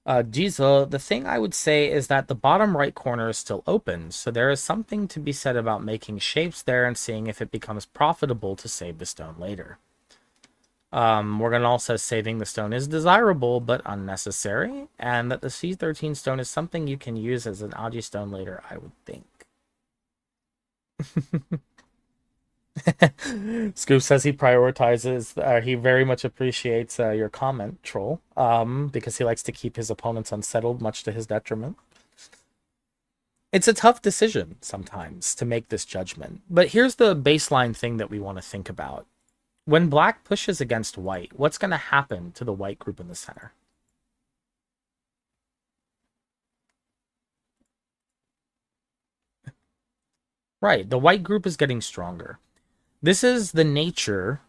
S1: Jizo, the thing I would say is that the bottom right corner is still open, so there is something to be said about making shapes there and seeing if it becomes profitable to save the stone later. Morganall says saving the stone is desirable but unnecessary, and that the C13 stone is something you can use as an Aji stone later, I would think. Scoop says he prioritizes, he very much appreciates your comment, Troll, because he likes to keep his opponents unsettled, much to his detriment. It's a tough decision sometimes to make this judgment, but here's the baseline thing that we want to think about. When black pushes against white, what's going to happen to the white group in the center? Right, the white group is getting stronger. This is the nature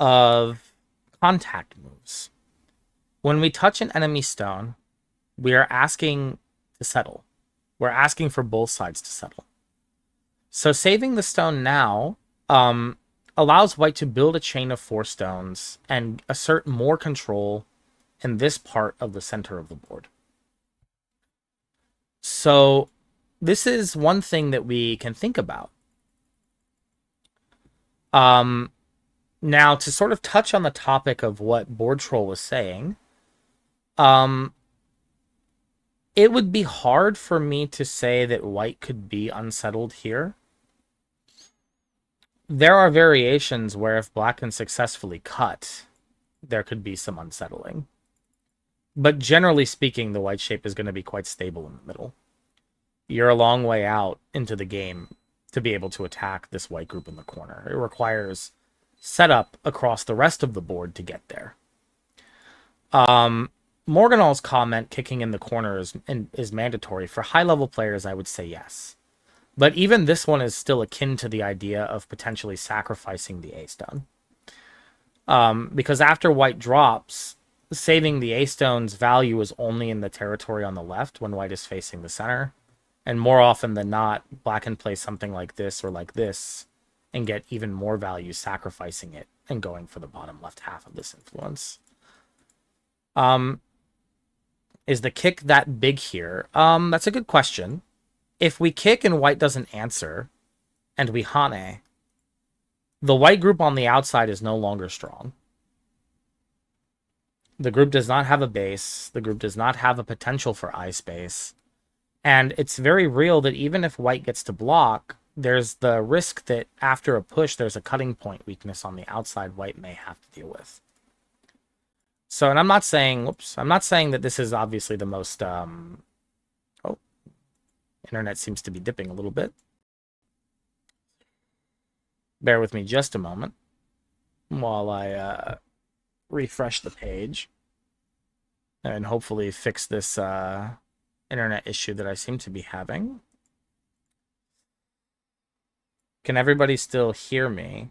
S1: of contact moves. When we touch an enemy stone, we are asking to settle. We're asking for both sides to settle. So saving the stone now allows white to build a chain of 4 stones and assert more control in this part of the center of the board. So this is one thing that we can think about. Now, to sort of touch on the topic of what Board Troll was saying, it would be hard for me to say that white could be unsettled here. There are variations where if black can successfully cut, there could be some unsettling. But generally speaking, the white shape is going to be quite stable in the middle. You're a long way out into the game to be able to attack this white group in the corner. It requires setup across the rest of the board to get there. Morganall's comment, kicking in the corner, is mandatory. For high-level players, I would say yes. But even this one is still akin to the idea of potentially sacrificing the A-stone. Because after white drops, saving the A-stone's value is only in the territory on the left when white is facing the center. And more often than not, black can play something like this or like this and get even more value sacrificing it and going for the bottom left half of this influence. Is the kick that big here? That's a good question. If we kick and white doesn't answer, and we Hane, the white group on the outside is no longer strong. The group does not have a base. The group does not have a potential for eye space. And it's very real that even if white gets to block, there's the risk that after a push, there's a cutting point weakness on the outside white may have to deal with. So, and I'm not saying that this is obviously the most, internet seems to be dipping a little bit. Bear with me just a moment while I refresh the page and hopefully fix this internet issue that I seem to be having. Can everybody still hear me?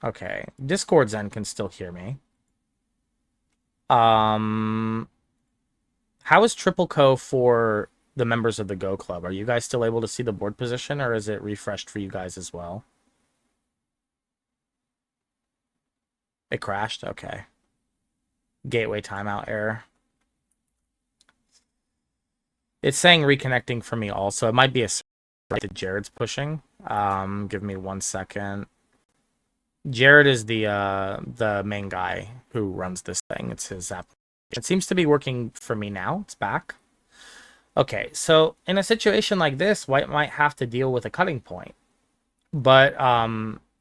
S1: Okay, Discord Zen can still hear me. How is Triple Co for the members of the Go Club? Are you guys still able to see the board position, or is it refreshed for you guys as well? It crashed? Okay. Gateway timeout error. It's saying reconnecting for me also. It might be a right that Jared's pushing. Give me 1 second. Jared is the main guy who runs this thing. It's his app. It seems to be working for me now. It's back. Okay, so in a situation like this, white might have to deal with a cutting point. But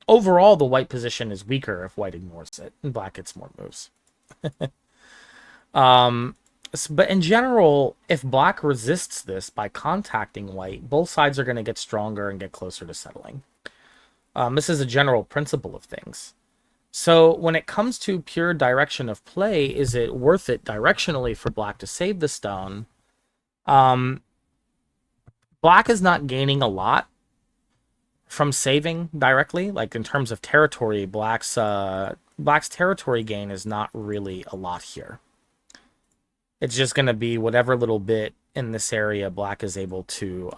S1: overall, the white position is weaker if white ignores it, and black gets more moves. But in general, if black resists this by contacting white, both sides are going to get stronger and get closer to settling. This is a general principle of things. So when it comes to pure direction of play, is it worth it directionally for black to save the stone? Black is not gaining a lot from saving directly. Like in terms of territory, black's territory gain is not really a lot here. It's just going to be whatever little bit in this area black is able to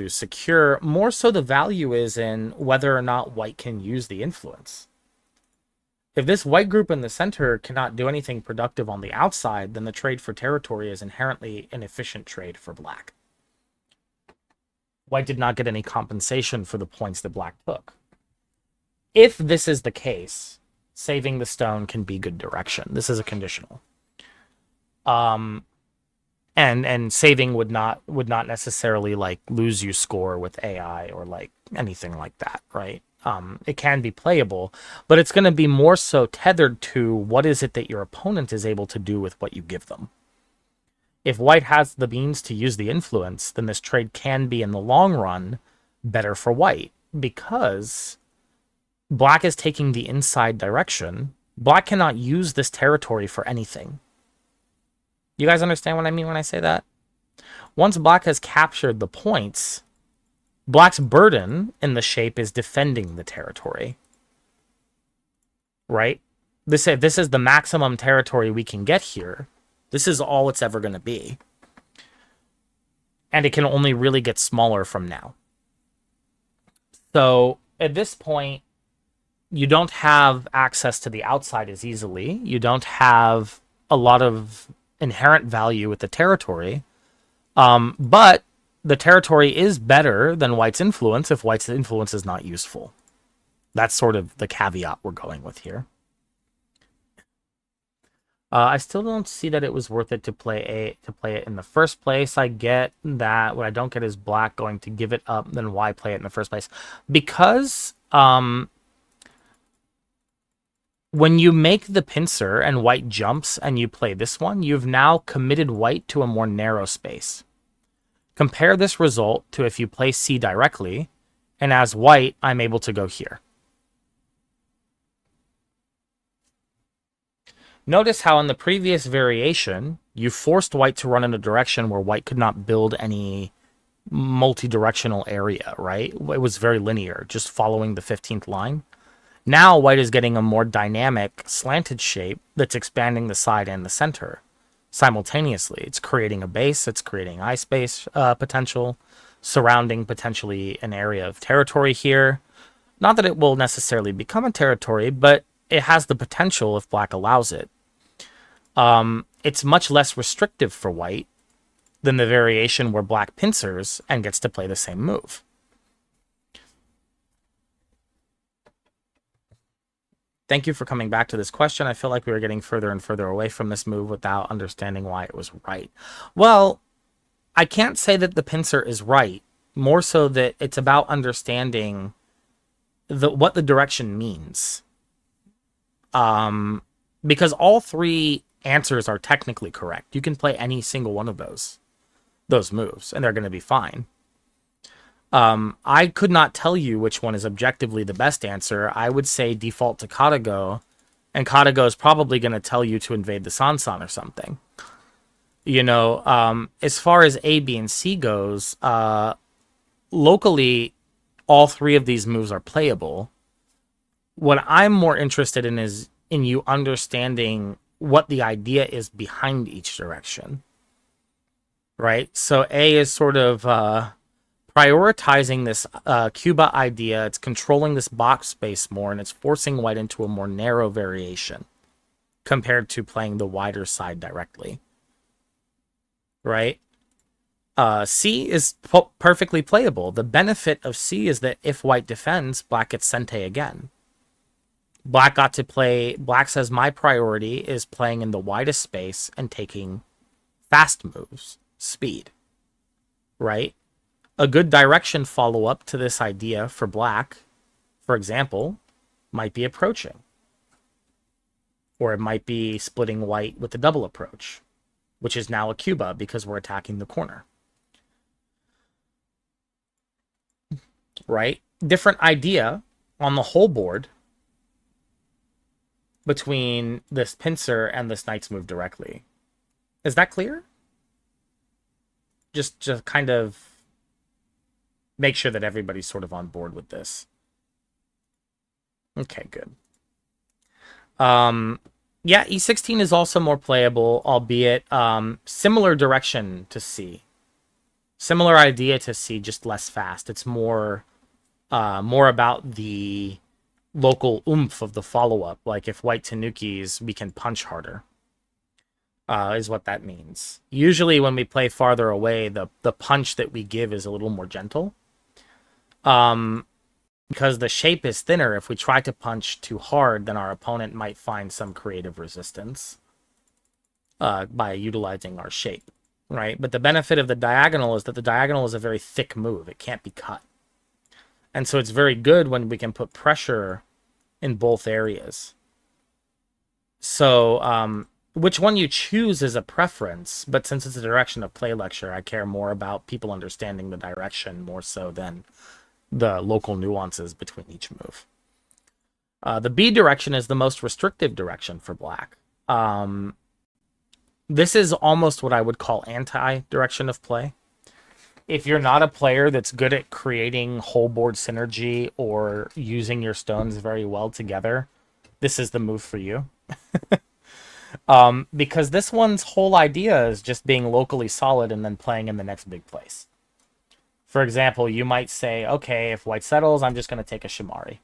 S1: secure. More so the value is in whether or not white can use the influence. If this white group in the center cannot do anything productive on the outside, then the trade for territory is inherently an efficient trade for black. White did not get any compensation for the points that black took. If this is the case, saving the stone can be good direction. This is a conditional. And saving would not necessarily like lose you score with AI or like anything like that, right? It can be playable, but it's going to be more so tethered to what is it that your opponent is able to do with what you give them. If white has the means to use the influence, then this trade can be in the long run better for white because black is taking the inside direction. Black cannot use this territory for anything. You guys understand what I mean when I say that? Once black has captured the points, black's burden in the shape is defending the territory. Right? This is the maximum territory we can get here. This is all it's ever going to be. and it can only really get smaller from now. So at this point, you don't have access to the outside as easily. You don't have a lot of inherent value with the territory. But the territory is better than White's influence if White's influence is not useful. That's sort of the caveat we're going with here. I still don't see that it was worth it to play it in the first place. I get that. What I don't get is Black going to give it up. Then why play it in the first place? Because when you make the pincer and White jumps and you play this one, you've now committed White to a more narrow space. Compare this result to if you play C directly, and as White, I'm able to go here. Notice how in the previous variation, you forced White to run in a direction where White could not build any multi-directional area, right? It was very linear, just following the 15th line. Now White is getting a more dynamic, slanted shape that's expanding the side and the center simultaneously. It's creating a base, it's creating eye space potential, surrounding potentially an area of territory here. Not that it will necessarily become a territory, but it has the potential if Black allows it. It's much less restrictive for White than the variation where Black pincers and gets to play the same move. Thank you for coming back to this question. I feel like we were getting further and further away from this move without understanding why it was right. Well, I can't say that the pincer is right. More so that it's about understanding what the direction means. Because all three answers are technically correct. You can play any single one of those moves, and they're going to be fine. I could not tell you which one is objectively the best answer. I would say default to Katago, and Katago is probably going to tell you to invade the Sansan or something. You know, as far as A, B, and C goes, locally, all three of these moves are playable. What I'm more interested in is in you understanding what the idea is behind each direction. Right? So A is sort of prioritizing this Cuba idea. It's controlling this box space more, and it's forcing White into a more narrow variation compared to playing the wider side directly. Right? C is perfectly playable. The benefit of C is that if White defends, Black gets Sente again. Black got to play... Black says, my priority is playing in the widest space and taking fast moves. Speed. Right? A good direction follow-up to this idea for Black, for example, might be approaching. Or it might be splitting White with the double approach, which is now a Cuba because we're attacking the corner. Right? Different idea on the whole board between this pincer and this knight's move directly. Is that clear? Just kind of make sure that everybody's sort of on board with this. Okay, good. Yeah, E16 is also more playable, albeit similar direction to C. Similar idea to C, just less fast. It's more about the local oomph of the follow-up. Like if White Tanukis, we can punch harder. Is what that means. Usually when we play farther away, the punch that we give is a little more gentle. Because the shape is thinner, if we try to punch too hard, then our opponent might find some creative resistance by utilizing our shape, right? But the benefit of the diagonal is that the diagonal is a very thick move. It can't be cut. And so it's very good when we can put pressure in both areas. So which one you choose is a preference, but since it's a direction of play lecture, I care more about people understanding the direction more so than the local nuances between each move. The B direction is the most restrictive direction for Black. This is almost what I would call anti-direction of play. If you're not a player that's good at creating whole board synergy or using your stones very well together, this is the move for you. Because this one's whole idea is just being locally solid and then playing in the next big place. For example, you might say, okay, if white settles, I'm just going to take a Shamari.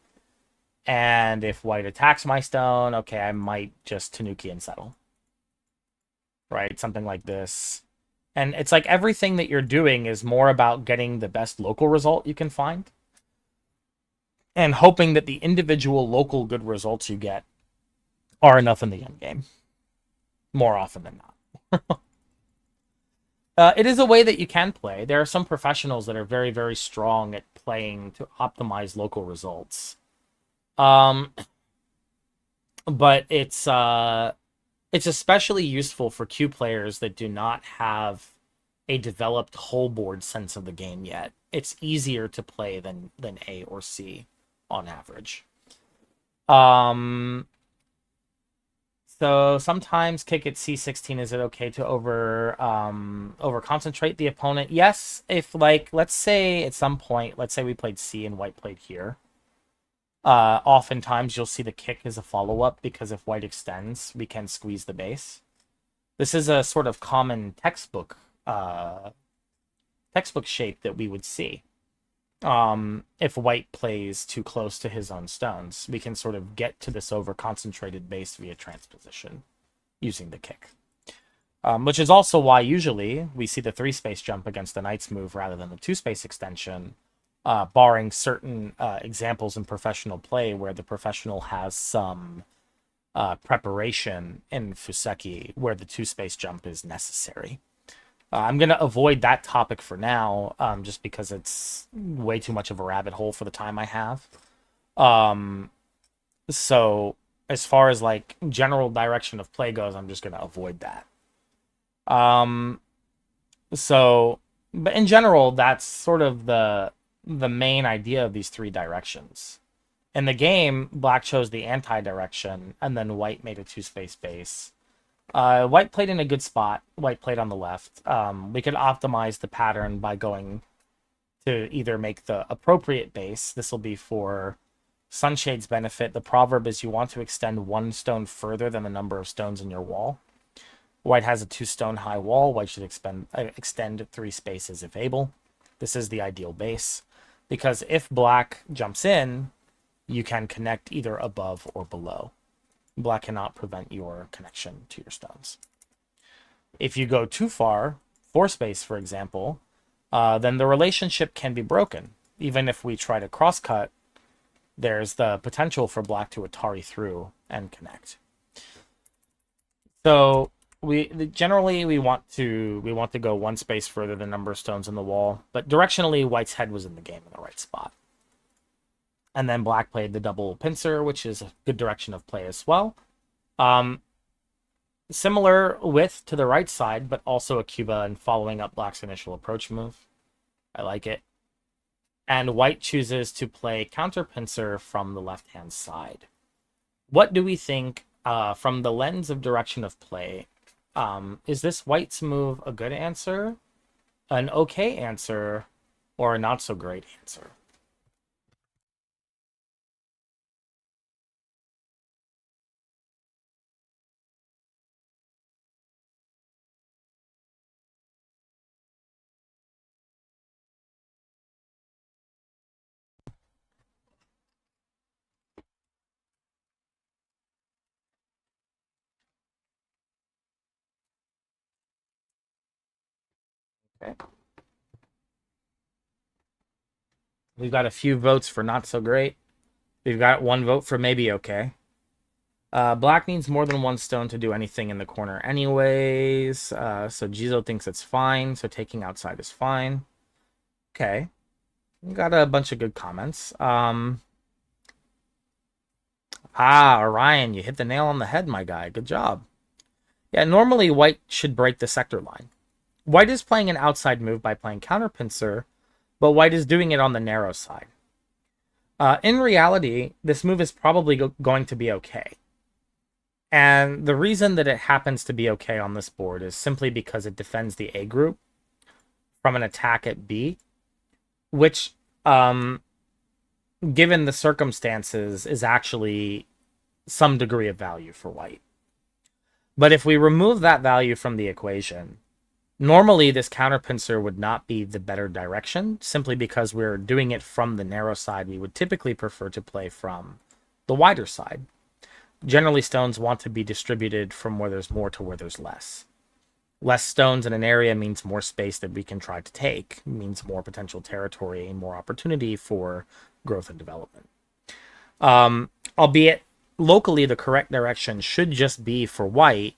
S1: And if white attacks my stone, okay, I might just Tanuki and settle. Right? Something like this. And it's like everything that you're doing is more about getting the best local result you can find and hoping that the individual local good results you get are enough in the end game more often than not. It is a way that you can play. There are some professionals that are very, very strong at playing to optimize local results. Um, but it's especially useful for queue players that do not have a developed whole board sense of the game yet. It's easier to play than A or C on average. Um, so sometimes kick at C16, is it okay to over concentrate the opponent? Yes, if like let's say at some point, let's say we played C and white played here. Oftentimes you'll see the kick as a follow-up because if white extends, we can squeeze the base. This is a sort of common textbook shape that we would see. If white plays too close to his own stones, we can sort of get to this over-concentrated base via transposition using the kick. Which is also why usually we see the 3-space jump against the knight's move rather than the 2-space extension, barring certain examples in professional play where the professional has some preparation in Fuseki where the 2-space jump is necessary. I'm going to avoid that topic for now, just because it's way too much of a rabbit hole for the time I have. So as far as like general direction of play goes, I'm just going to avoid that. But in general, that's sort of the main idea of these 3 directions. In the game, black chose the anti-direction, and then white made a 2-space base. White played in a good spot. White played on the left. We could optimize the pattern by going to either make the appropriate base. This will be for Sunshade's benefit. The proverb is you want to extend 1 stone further than the number of stones in your wall. White has a 2-stone high wall. White should extend 3 spaces if able. This is the ideal base. Because if black jumps in, you can connect either above or below. Black cannot prevent your connection to your stones. If you go too far, 4-space, for example, then the relationship can be broken. Even if we try to cross-cut, there's the potential for black to Atari through and connect. So we want to go 1 space further than number of stones in the wall, but directionally, white's head was in the game in the right spot. And then black played the double pincer, which is a good direction of play as well. Similar width to the right side, but also a Cuba and following up black's initial approach move. I like it. And white chooses to play counter pincer from the left-hand side. What do we think from the lens of direction of play? Is this white's move a good answer, an okay answer, or a not so great answer? Okay. We've got a few votes for not so great. We've got 1 vote for maybe okay. Black needs more than 1 stone to do anything in the corner anyways. So Jizo thinks it's fine. So taking outside is fine. Okay. We got a bunch of good comments. Orion, you hit the nail on the head, my guy. Good job. Yeah, normally white should break the sector line. White is playing an outside move by playing counter pincer, but white is doing it on the narrow side. In reality, this move is probably going to be okay. And the reason that it happens to be okay on this board is simply because it defends the A group from an attack at B, which, given the circumstances, is actually some degree of value for white. But if we remove that value from the equation, normally this counterpincer would not be the better direction, simply because we're doing it from the narrow side. We would typically prefer to play from the wider side. Generally, stones want to be distributed from where there's more to where there's less. Less stones in an area means more space that we can try to take, means more potential territory and more opportunity for growth and development. Albeit locally, the correct direction should just be for white.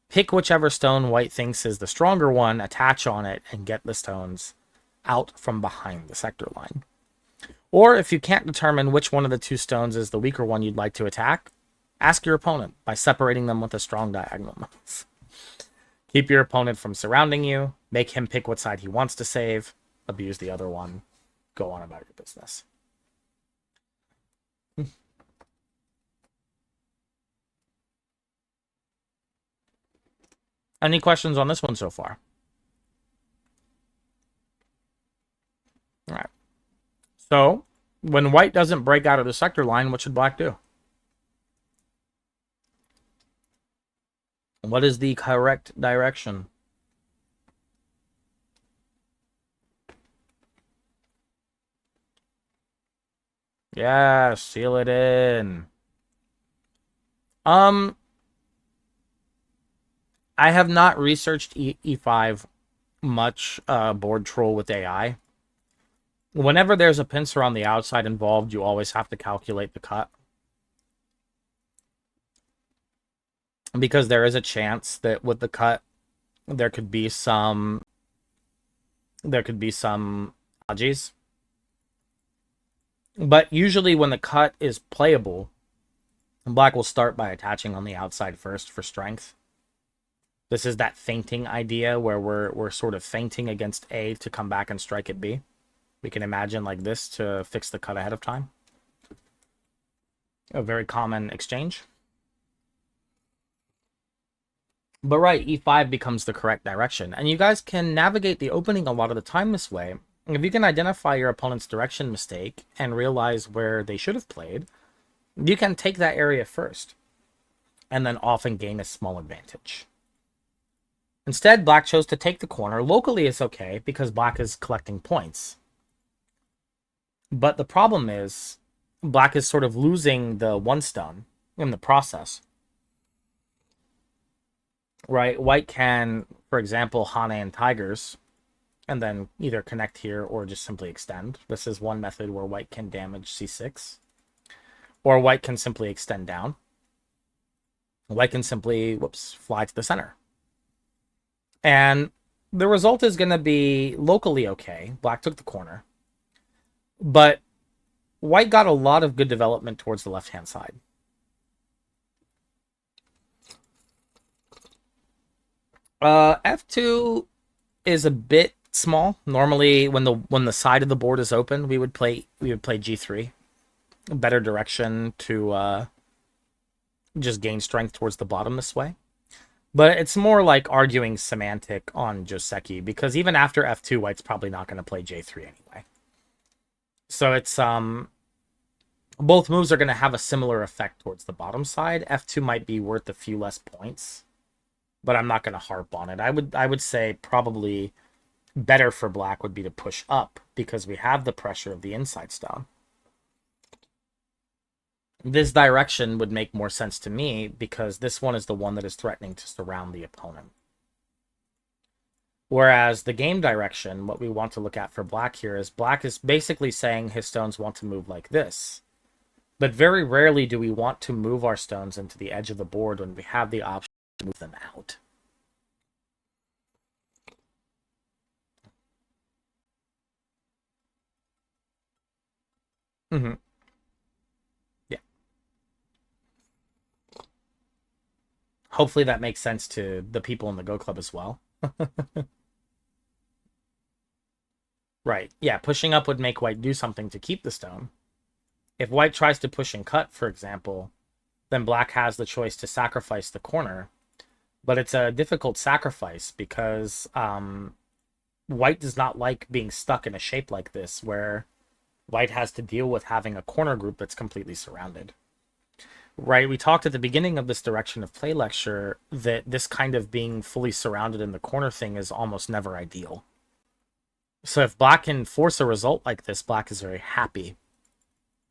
S1: Pick whichever stone white thinks is the stronger one, attach on it, and get the stones out from behind the sector line. Or if you can't determine which one of the two stones is the weaker one you'd like to attack, ask your opponent by separating them with a strong diagonal move. Keep your opponent from surrounding you, make him pick what side he wants to save, abuse the other one, go on about your business. Any questions on this one so far? All right. So, when white doesn't break out of the sector line, what should black do? What is the correct direction? Yeah, seal it in. I have not researched E5 much board troll with AI. Whenever there's a pincer on the outside involved, you always have to calculate the cut. Because there is a chance that with the cut, there could be some dodges. But usually when the cut is playable, black will start by attaching on the outside first for strength. This is that feinting idea where we're sort of feinting against A to come back and strike at B. We can imagine like this to fix the cut ahead of time. A very common exchange. But right, E5 becomes the correct direction. And you guys can navigate the opening a lot of the time this way. If you can identify your opponent's direction mistake and realize where they should have played, you can take that area first and then often gain a small advantage. Instead, black chose to take the corner. Locally, it's okay because black is collecting points. But the problem is black is sort of losing the one stone in the process. Right? White can, for example, Hane and Tigers, and then either connect here or just simply extend. This is one method where white can damage c6. Or white can simply extend down. White can simply, fly to the center. And the result is going to be locally okay. Black took the corner. But white got a lot of good development towards the left-hand side. F2 is a bit small. Normally, when the side of the board is open, we would play G3. A better direction to just gain strength towards the bottom this way. But it's more like arguing semantic on Joseki, because even after F2, white's probably not going to play J3 anyway. So it's both moves are going to have a similar effect towards the bottom side. F2 might be worth a few less points, but I'm not going to harp on it. I would say probably better for black would be to push up because we have the pressure of the inside stone. This direction would make more sense to me because this one is the one that is threatening to surround the opponent. Whereas the game direction, what we want to look at for black here is black is basically saying his stones want to move like this. But very rarely do we want to move our stones into the edge of the board when we have the option to move them out. Mm-hmm. Yeah. Hopefully that makes sense to the people in the Go Club as well. Right. Yeah, pushing up would make white do something to keep the stone. If white tries to push and cut, for example, then black has the choice to sacrifice the corner. But it's a difficult sacrifice because white does not like being stuck in a shape like this where white has to deal with having a corner group that's completely surrounded. right? We talked at the beginning of this direction of play lecture that this kind of being fully surrounded in the corner thing is almost never ideal. So if black can force a result like this, black is very happy,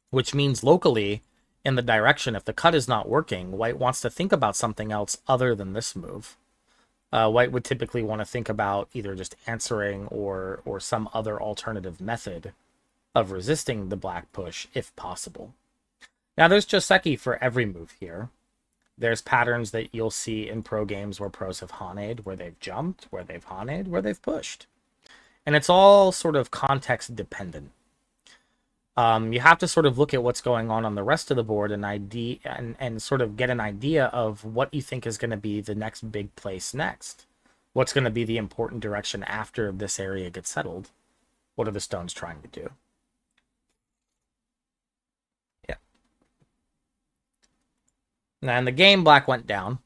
S1: which means locally in the direction, if the cut is not working, white wants to think about something else other than this move. White would typically want to think about either just answering or some other alternative method of resisting the black push if possible. Now, there's Joseki for every move here. There's patterns that you'll see in pro games where pros have Haned, where they've jumped, where they've Haned, where they've pushed. And it's all sort of context dependent. You have to sort of look at what's going on the rest of the board and sort of get an idea of what you think is going to be the next big place next. What's going to be the important direction after this area gets settled? What are the stones trying to do? Yeah. Now in the game, black went down,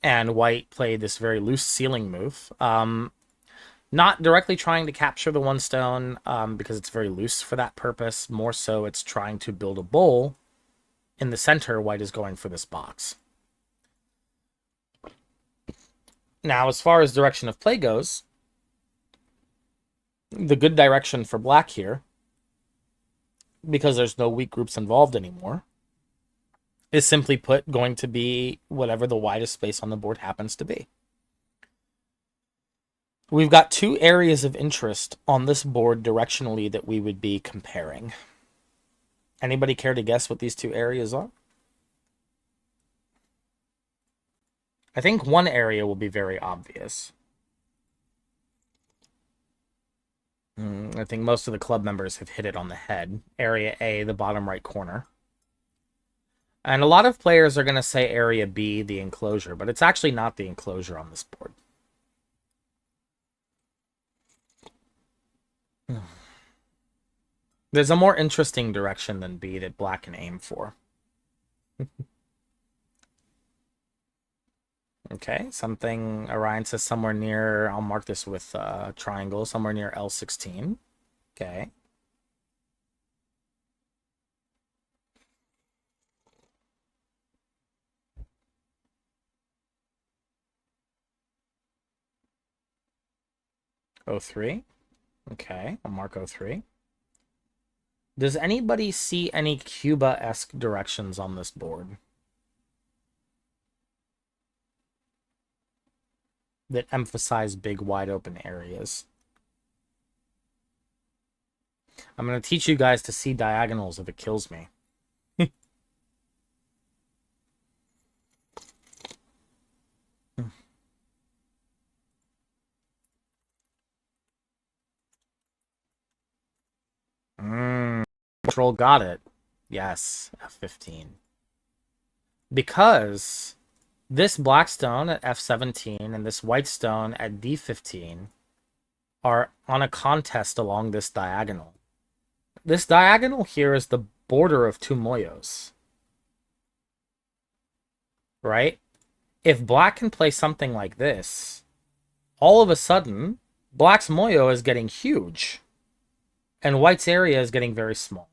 S1: and white played this very loose ceiling move. Not directly trying to capture the one stone because it's very loose for that purpose. More so, it's trying to build a bowl. In the center, white is going for this box. Now, as far as direction of play goes, the good direction for black here, because there's no weak groups involved anymore, is simply put going to be whatever the widest space on the board happens to be. We've got two areas of interest on this board directionally that we would be comparing. Anybody care to guess what these two areas are? I think one area will be very obvious. I think most of the club members have hit it on the head. Area A, the bottom right corner. And a lot of players are going to say Area B, the enclosure, but it's actually not the enclosure on this board. There's a more interesting direction than B that black can aim for. Okay, something Orion says somewhere near, I'll mark this with triangle, somewhere near L16. Okay. O3. Okay, I'll mark O3. Does anybody see any Cuba-esque directions on this board that emphasize big, wide open areas? I'm going to teach you guys to see diagonals if it kills me. Control got it. Yes, F15. Because this black stone at F17 and this white stone at D15 are on a contest along this diagonal. This diagonal here is the border of two moyos. Right? If black can play something like this, all of a sudden, black's moyo is getting huge, and white's area is getting very small.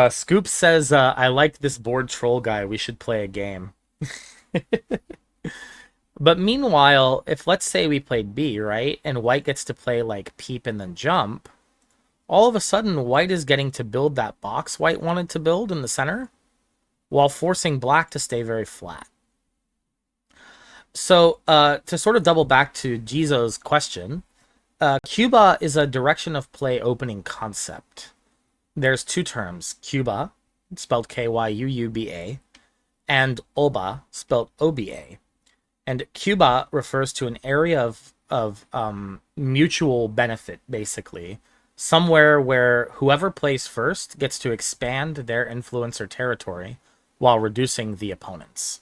S1: Scoop says, I like this board troll guy. We should play a game. But meanwhile, if let's say we played B, right? And white gets to play like peep and then jump, all of a sudden white is getting to build that box white wanted to build in the center while forcing black to stay very flat. So to sort of double back to Jizo's question, Cuba is a direction of play opening concept. There's two terms, Cuba, spelled Kyuuba, and Oba, spelled Oba. And Cuba refers to an area of mutual benefit, basically. Somewhere where whoever plays first gets to expand their influence or territory while reducing the opponent's.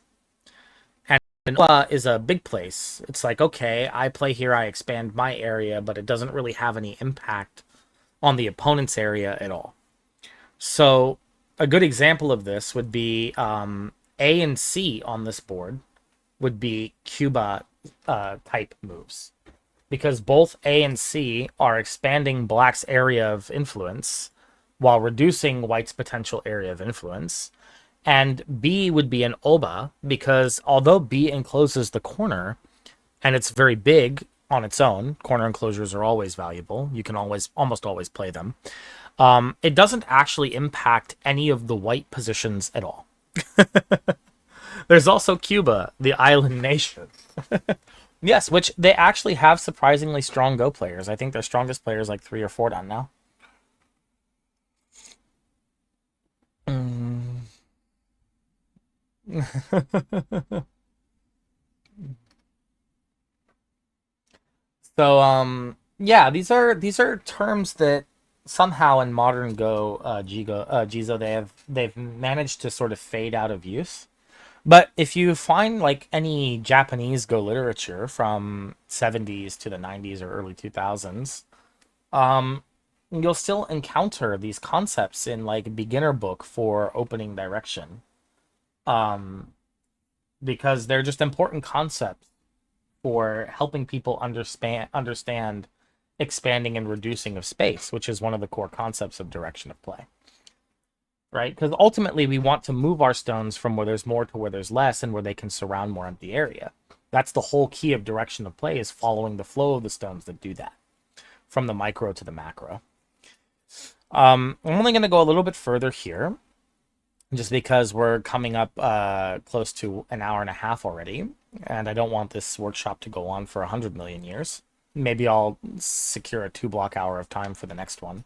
S1: And Oba is a big place. It's like, okay, I play here, I expand my area, but it doesn't really have any impact on the opponent's area at all. So a good example of this would be A and C on this board would be Cuba type moves, because both A and C are expanding black's area of influence while reducing white's potential area of influence. And B would be an Oba, because although B encloses the corner and it's very big on its own, corner enclosures are always valuable. You can almost always play them. It doesn't actually impact any of the white positions at all. There's also Cuba, the island nation. Yes, which they actually have surprisingly strong Go players. I think their strongest player is like 3 or 4 down now. Mm. So yeah, these are terms that somehow in modern Go Jizo they've managed to sort of fade out of use. But if you find like any Japanese Go literature from 70s to the 90s or early 2000s, um you'll still encounter these concepts in like beginner book for opening direction. Um because they're just important concepts for helping people understand expanding and reducing of space, which is one of the core concepts of direction of play. Right? Because ultimately we want to move our stones from where there's more to where there's less and where they can surround more empty area. That's the whole key of direction of play, is following the flow of the stones that do that, from the micro to the macro. I'm only going to go a little bit further here, just because we're coming up close to an hour and a half already, and I don't want this workshop to go on for 100 million years. Maybe I'll secure a 2 block hour of time for the next one.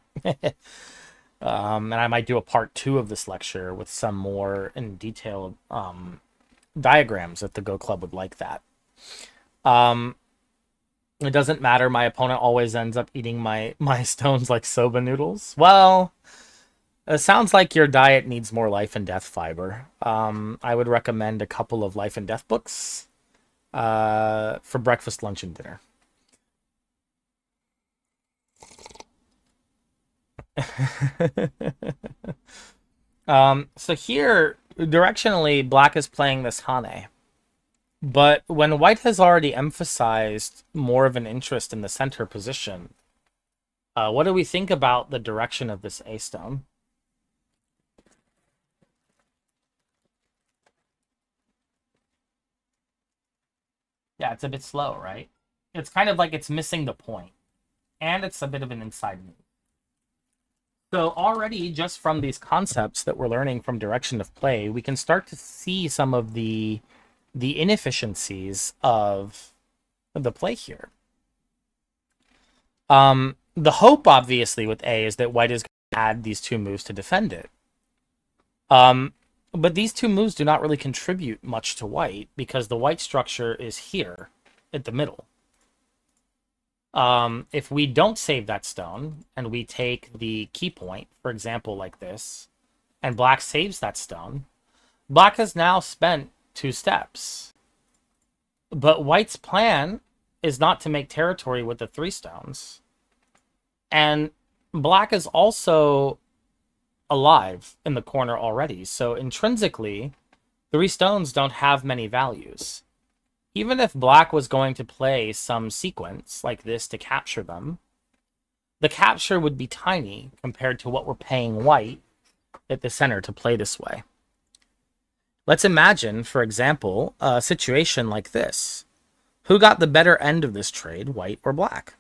S1: And I might do a part 2 of this lecture with some more in detail diagrams if the Go Club would like that. It doesn't matter. My opponent always ends up eating my stones like soba noodles. Well, it sounds like your diet needs more life and death fiber. I would recommend a couple of life and death books for breakfast, lunch, and dinner. So here, directionally, black is playing this Hane. But when white has already emphasized more of an interest in the center position, what do we think about the direction of this A stone? Yeah, it's a bit slow, right? It's kind of like it's missing the point, and it's a bit of an inside move. So already, just from these concepts that we're learning from direction of play, we can start to see some of the inefficiencies of the play here. The hope, obviously, with A is that white is going to add these 2 moves to defend it. Um, but these 2 moves do not really contribute much to white, because the white structure is here at the middle. If we don't save that stone and we take the key point, for example, like this, and black saves that stone, black has now spent 2 steps. But white's plan is not to make territory with the 3 stones. And black is also alive in the corner already. So intrinsically, 3 stones don't have many values. Even if black was going to play some sequence like this to capture them, the capture would be tiny compared to what we're paying white at the center to play this way. Let's imagine, for example, a situation like this. Who got the better end of this trade, white or black?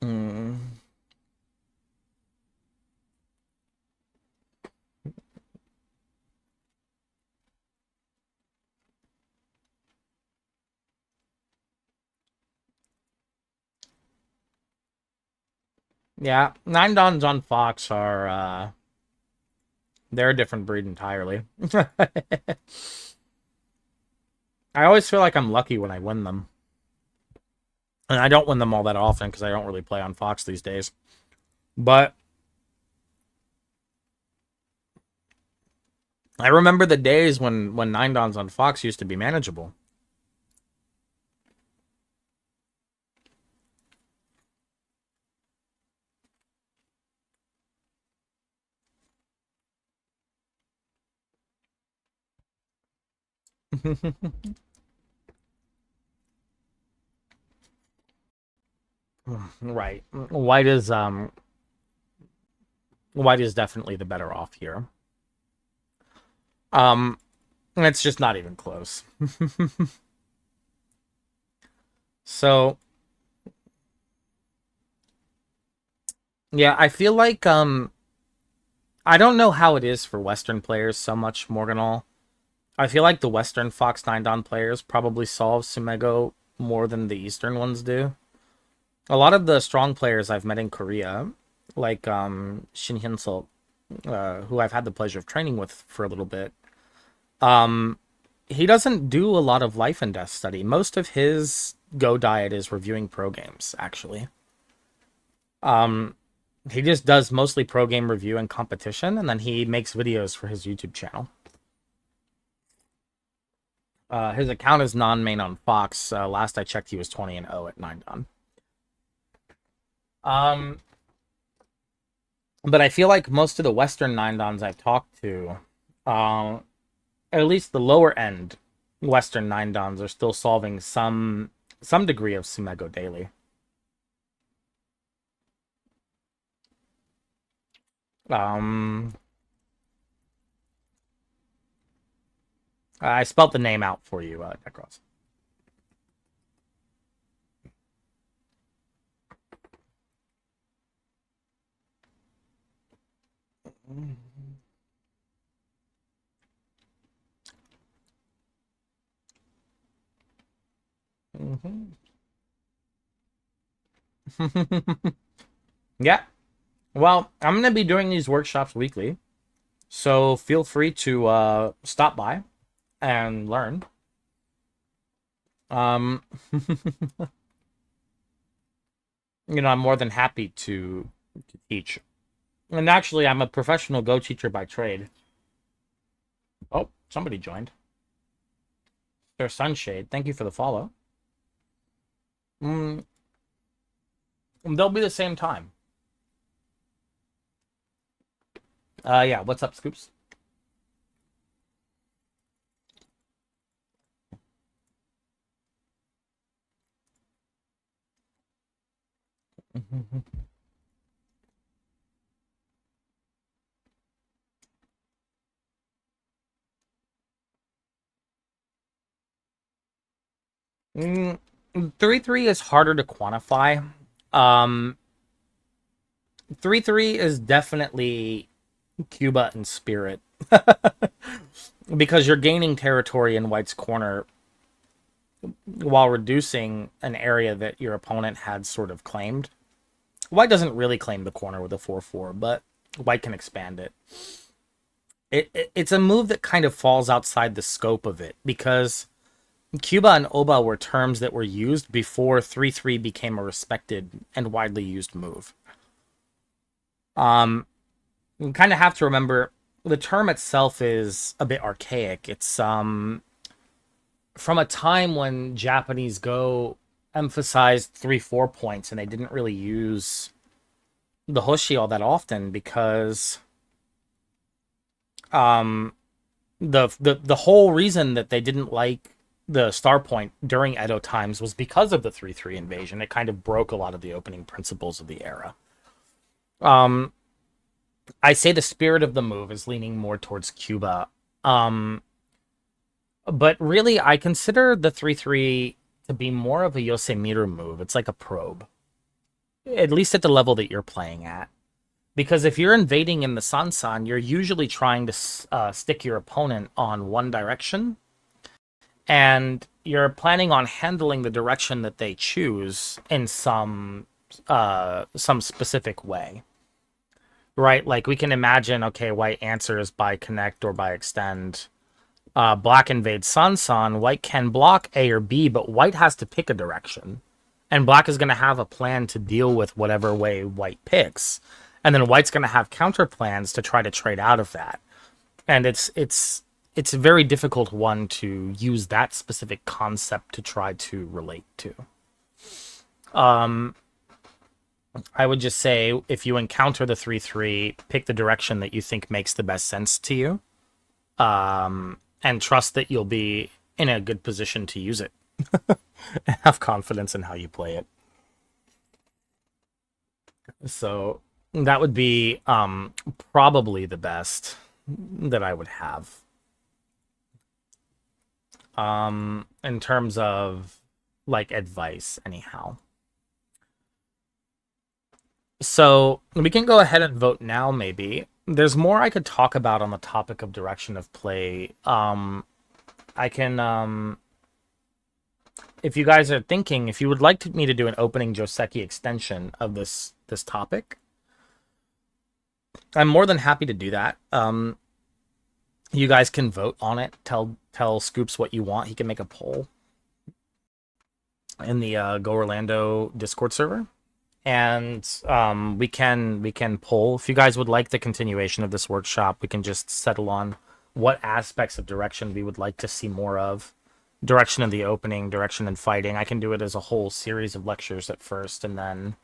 S1: Hmm. Yeah, 9 Dons on Fox are they're a different breed entirely. I always feel like I'm lucky when I win them. And I don't win them all that often because I don't really play on Fox these days. But I remember the days when 9 Dons on Fox used to be manageable. Right. White is definitely the better off here. Um, it's just not even close. So yeah, I feel like I don't know how it is for Western players so much, Morganol. I feel like the Western Fox 9 Dawn players probably solve Sumego more than the Eastern ones do. A lot of the strong players I've met in Korea, like Shin Hyun-suk, who I've had the pleasure of training with for a little bit, um, he doesn't do a lot of life and death study. Most of his Go diet is reviewing pro games, actually. Um, he just does mostly pro game review and competition, and then he makes videos for his YouTube channel. His account is non-main on Fox. Last I checked, he was 20-0 at 9 Dawn. But I feel like most of the Western 9 Dons I've talked to, uh, at least the lower end Western 9 Dons are still solving some degree of Sumego daily. Um, I spelt the name out for you, Necros. Mm-hmm. Yeah. Well, I'm gonna be doing these workshops weekly, so feel free to stop by and learn. Um, I'm more than happy to teach. And actually, I'm a professional Go teacher by trade. Oh, somebody joined. There's Sunshade. Thank you for the follow. Mm, they'll be the same time. Yeah. What's up, Scoops? Mm, 3-3 is harder to quantify. Um, 3-3 is definitely Cuba and Spirit because you're gaining territory in White's corner while reducing an area that your opponent had sort of claimed. White doesn't really claim the corner with a 4-4, but White can expand it. It's a move that kind of falls outside the scope of it because Cuba and Oba were terms that were used before 3-3 became a respected and widely used move. You kind of have to remember the term itself is a bit archaic. It's from a time when Japanese Go emphasized 3-4 points and they didn't really use the Hoshi all that often because um the whole reason that they didn't like the star point during Edo times was because of the 3-3 invasion. It kind of broke a lot of the opening principles of the era. Um I say the spirit of the move is leaning more towards Cuba. Um but really I consider the 3-3 to be more of a Yosemiru move. It's like a probe. At least at the level that you're playing at. Because if you're invading in the Sansan, you're usually trying to stick your opponent on one direction, and you're planning on handling the direction that they choose in some specific way, right? Like we can imagine, okay, White answers by connect or by extend. Black invades Sansan. White can block A or B, but White has to pick a direction, and Black is going to have a plan to deal with whatever way White picks. And then White's going to have counter plans to try to trade out of that. And it's a very difficult one to use that specific concept to try to relate to. Um, I would just say if you encounter the 3-3, pick the direction that you think makes the best sense to you, and trust that you'll be in a good position to use it. Have confidence in how you play it. So that would be probably the best that I would have. In terms of like advice, anyhow. So we can go ahead and vote now, maybe. There's more I could talk about on the topic of direction of play. I can if you guys are thinking, if you would like me to do an opening Joseki extension of this topic, I'm more than happy to do that. You guys can vote on it. Tell Scoops what you want. He can make a poll in the Go Orlando Discord server, and we can poll. If you guys would like the continuation of this workshop, we can just settle on what aspects of direction we would like to see more of. Direction in the opening, direction in fighting. I can do it as a whole series of lectures at first, and then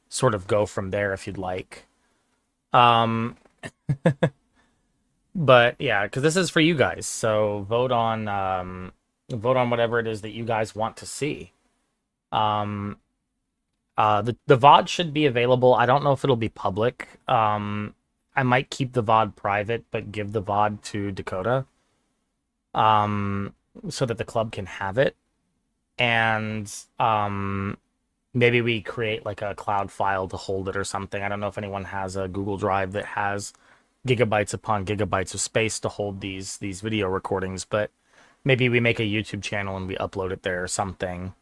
S1: sort of go from there if you'd like. Um, but yeah, because this is for you guys, so vote on whatever it is that you guys want to see. Um, the VOD should be available. I don't know if it'll be public. I might keep the VOD private, but give the VOD to Dakota. So that the club can have it. And maybe we create like a cloud file to hold it or something. I don't know if anyone has a Google Drive that has gigabytes upon gigabytes of space to hold these video recordings, but maybe we make a YouTube channel and we upload it there or something.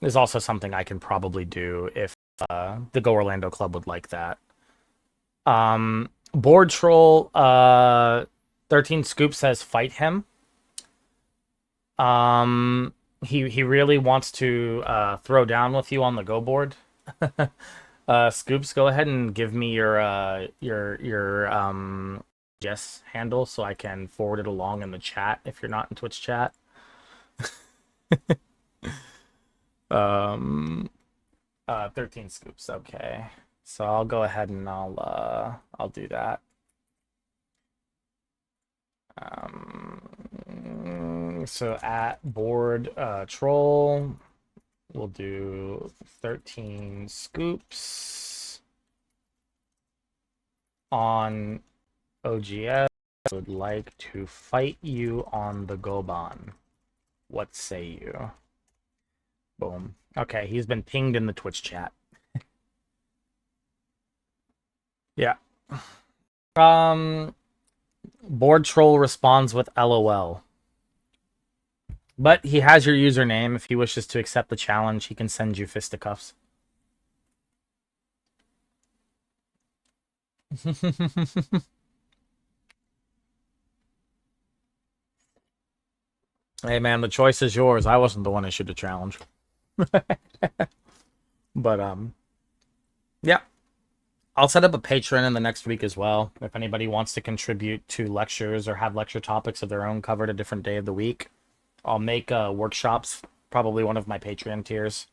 S1: Is also something I can probably do if the Go Orlando Club would like that. Board Troll 13 Scoop says fight him. He really wants to throw down with you on the Go board. Scoops, go ahead and give me your Jess handle so I can forward it along in the chat if you're not in Twitch chat. Um 13 Scoops, okay. So I'll go ahead and I'll do that. So at board troll, we'll do 13 Scoops on OGS. Would like to fight you on the Goban. What say you? Boom. Okay, he's been pinged in the Twitch chat. Yeah. Board troll responds with LOL. But he has your username. If he wishes to accept the challenge, he can send you fisticuffs. Hey man, the choice is yours. I wasn't the one who issued the challenge. But yeah. I'll set up a Patreon in the next week as well. If anybody wants to contribute to lectures or have lecture topics of their own covered a different day of the week, I'll make workshops, probably one of my Patreon tiers.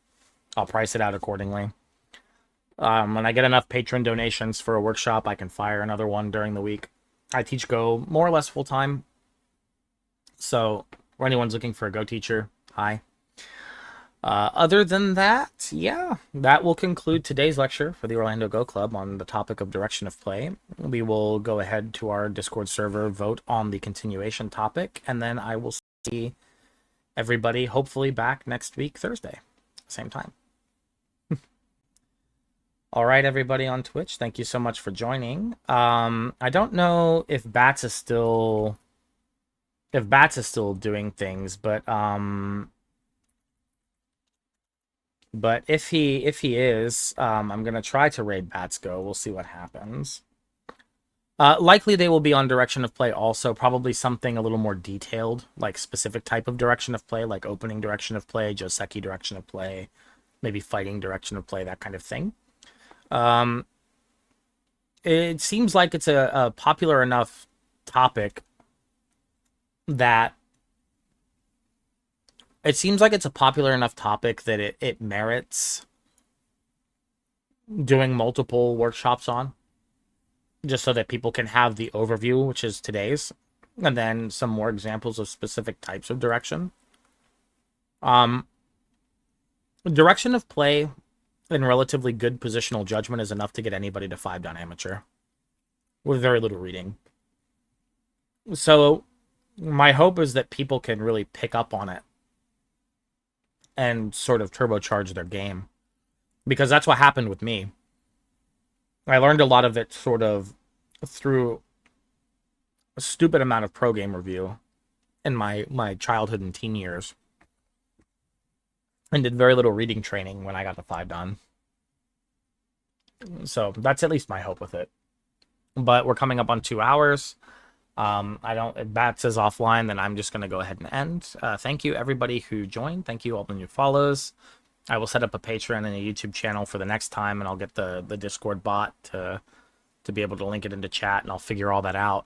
S1: I'll price it out accordingly. When I get enough patron donations for a workshop, I can fire another one during the week. I teach Go more or less full time. So, for anyone's looking for a Go teacher, hi. Other than that, yeah, that will conclude today's lecture for the Orlando Go Club on the topic of direction of play. We will go ahead to our Discord server, vote on the continuation topic, and then I will see everybody hopefully back next week, Thursday, same time. All right, everybody on Twitch, thank you so much for joining. I don't know if Bats is still doing things, but if he is, I'm gonna try to raid Bats Go. We'll see what happens. Likely they will be on direction of play also, probably something a little more detailed, like specific type of direction of play, like opening direction of play, Joseki direction of play, maybe fighting direction of play, that kind of thing. It seems like it's a popular enough topic that it merits doing multiple workshops on, just so that people can have the overview, which is today's, and then some more examples of specific types of direction. Direction of play and relatively good positional judgment is enough to get anybody to 5-down amateur with very little reading. So my hope is that people can really pick up on it and sort of turbocharge their game, because that's what happened with me. I learned a lot of it sort of through a stupid amount of pro game review in my childhood and teen years, and did very little reading training when I got the 5-down. So that's at least my hope with it. But we're coming up on 2 hours. I don't, if Bats is offline, then I'm just going to go ahead and end. Thank you, everybody who joined. Thank you, all the new follows. I will set up a Patreon and a YouTube channel for the next time, and I'll get the Discord bot to be able to link it into chat, and I'll figure all that out.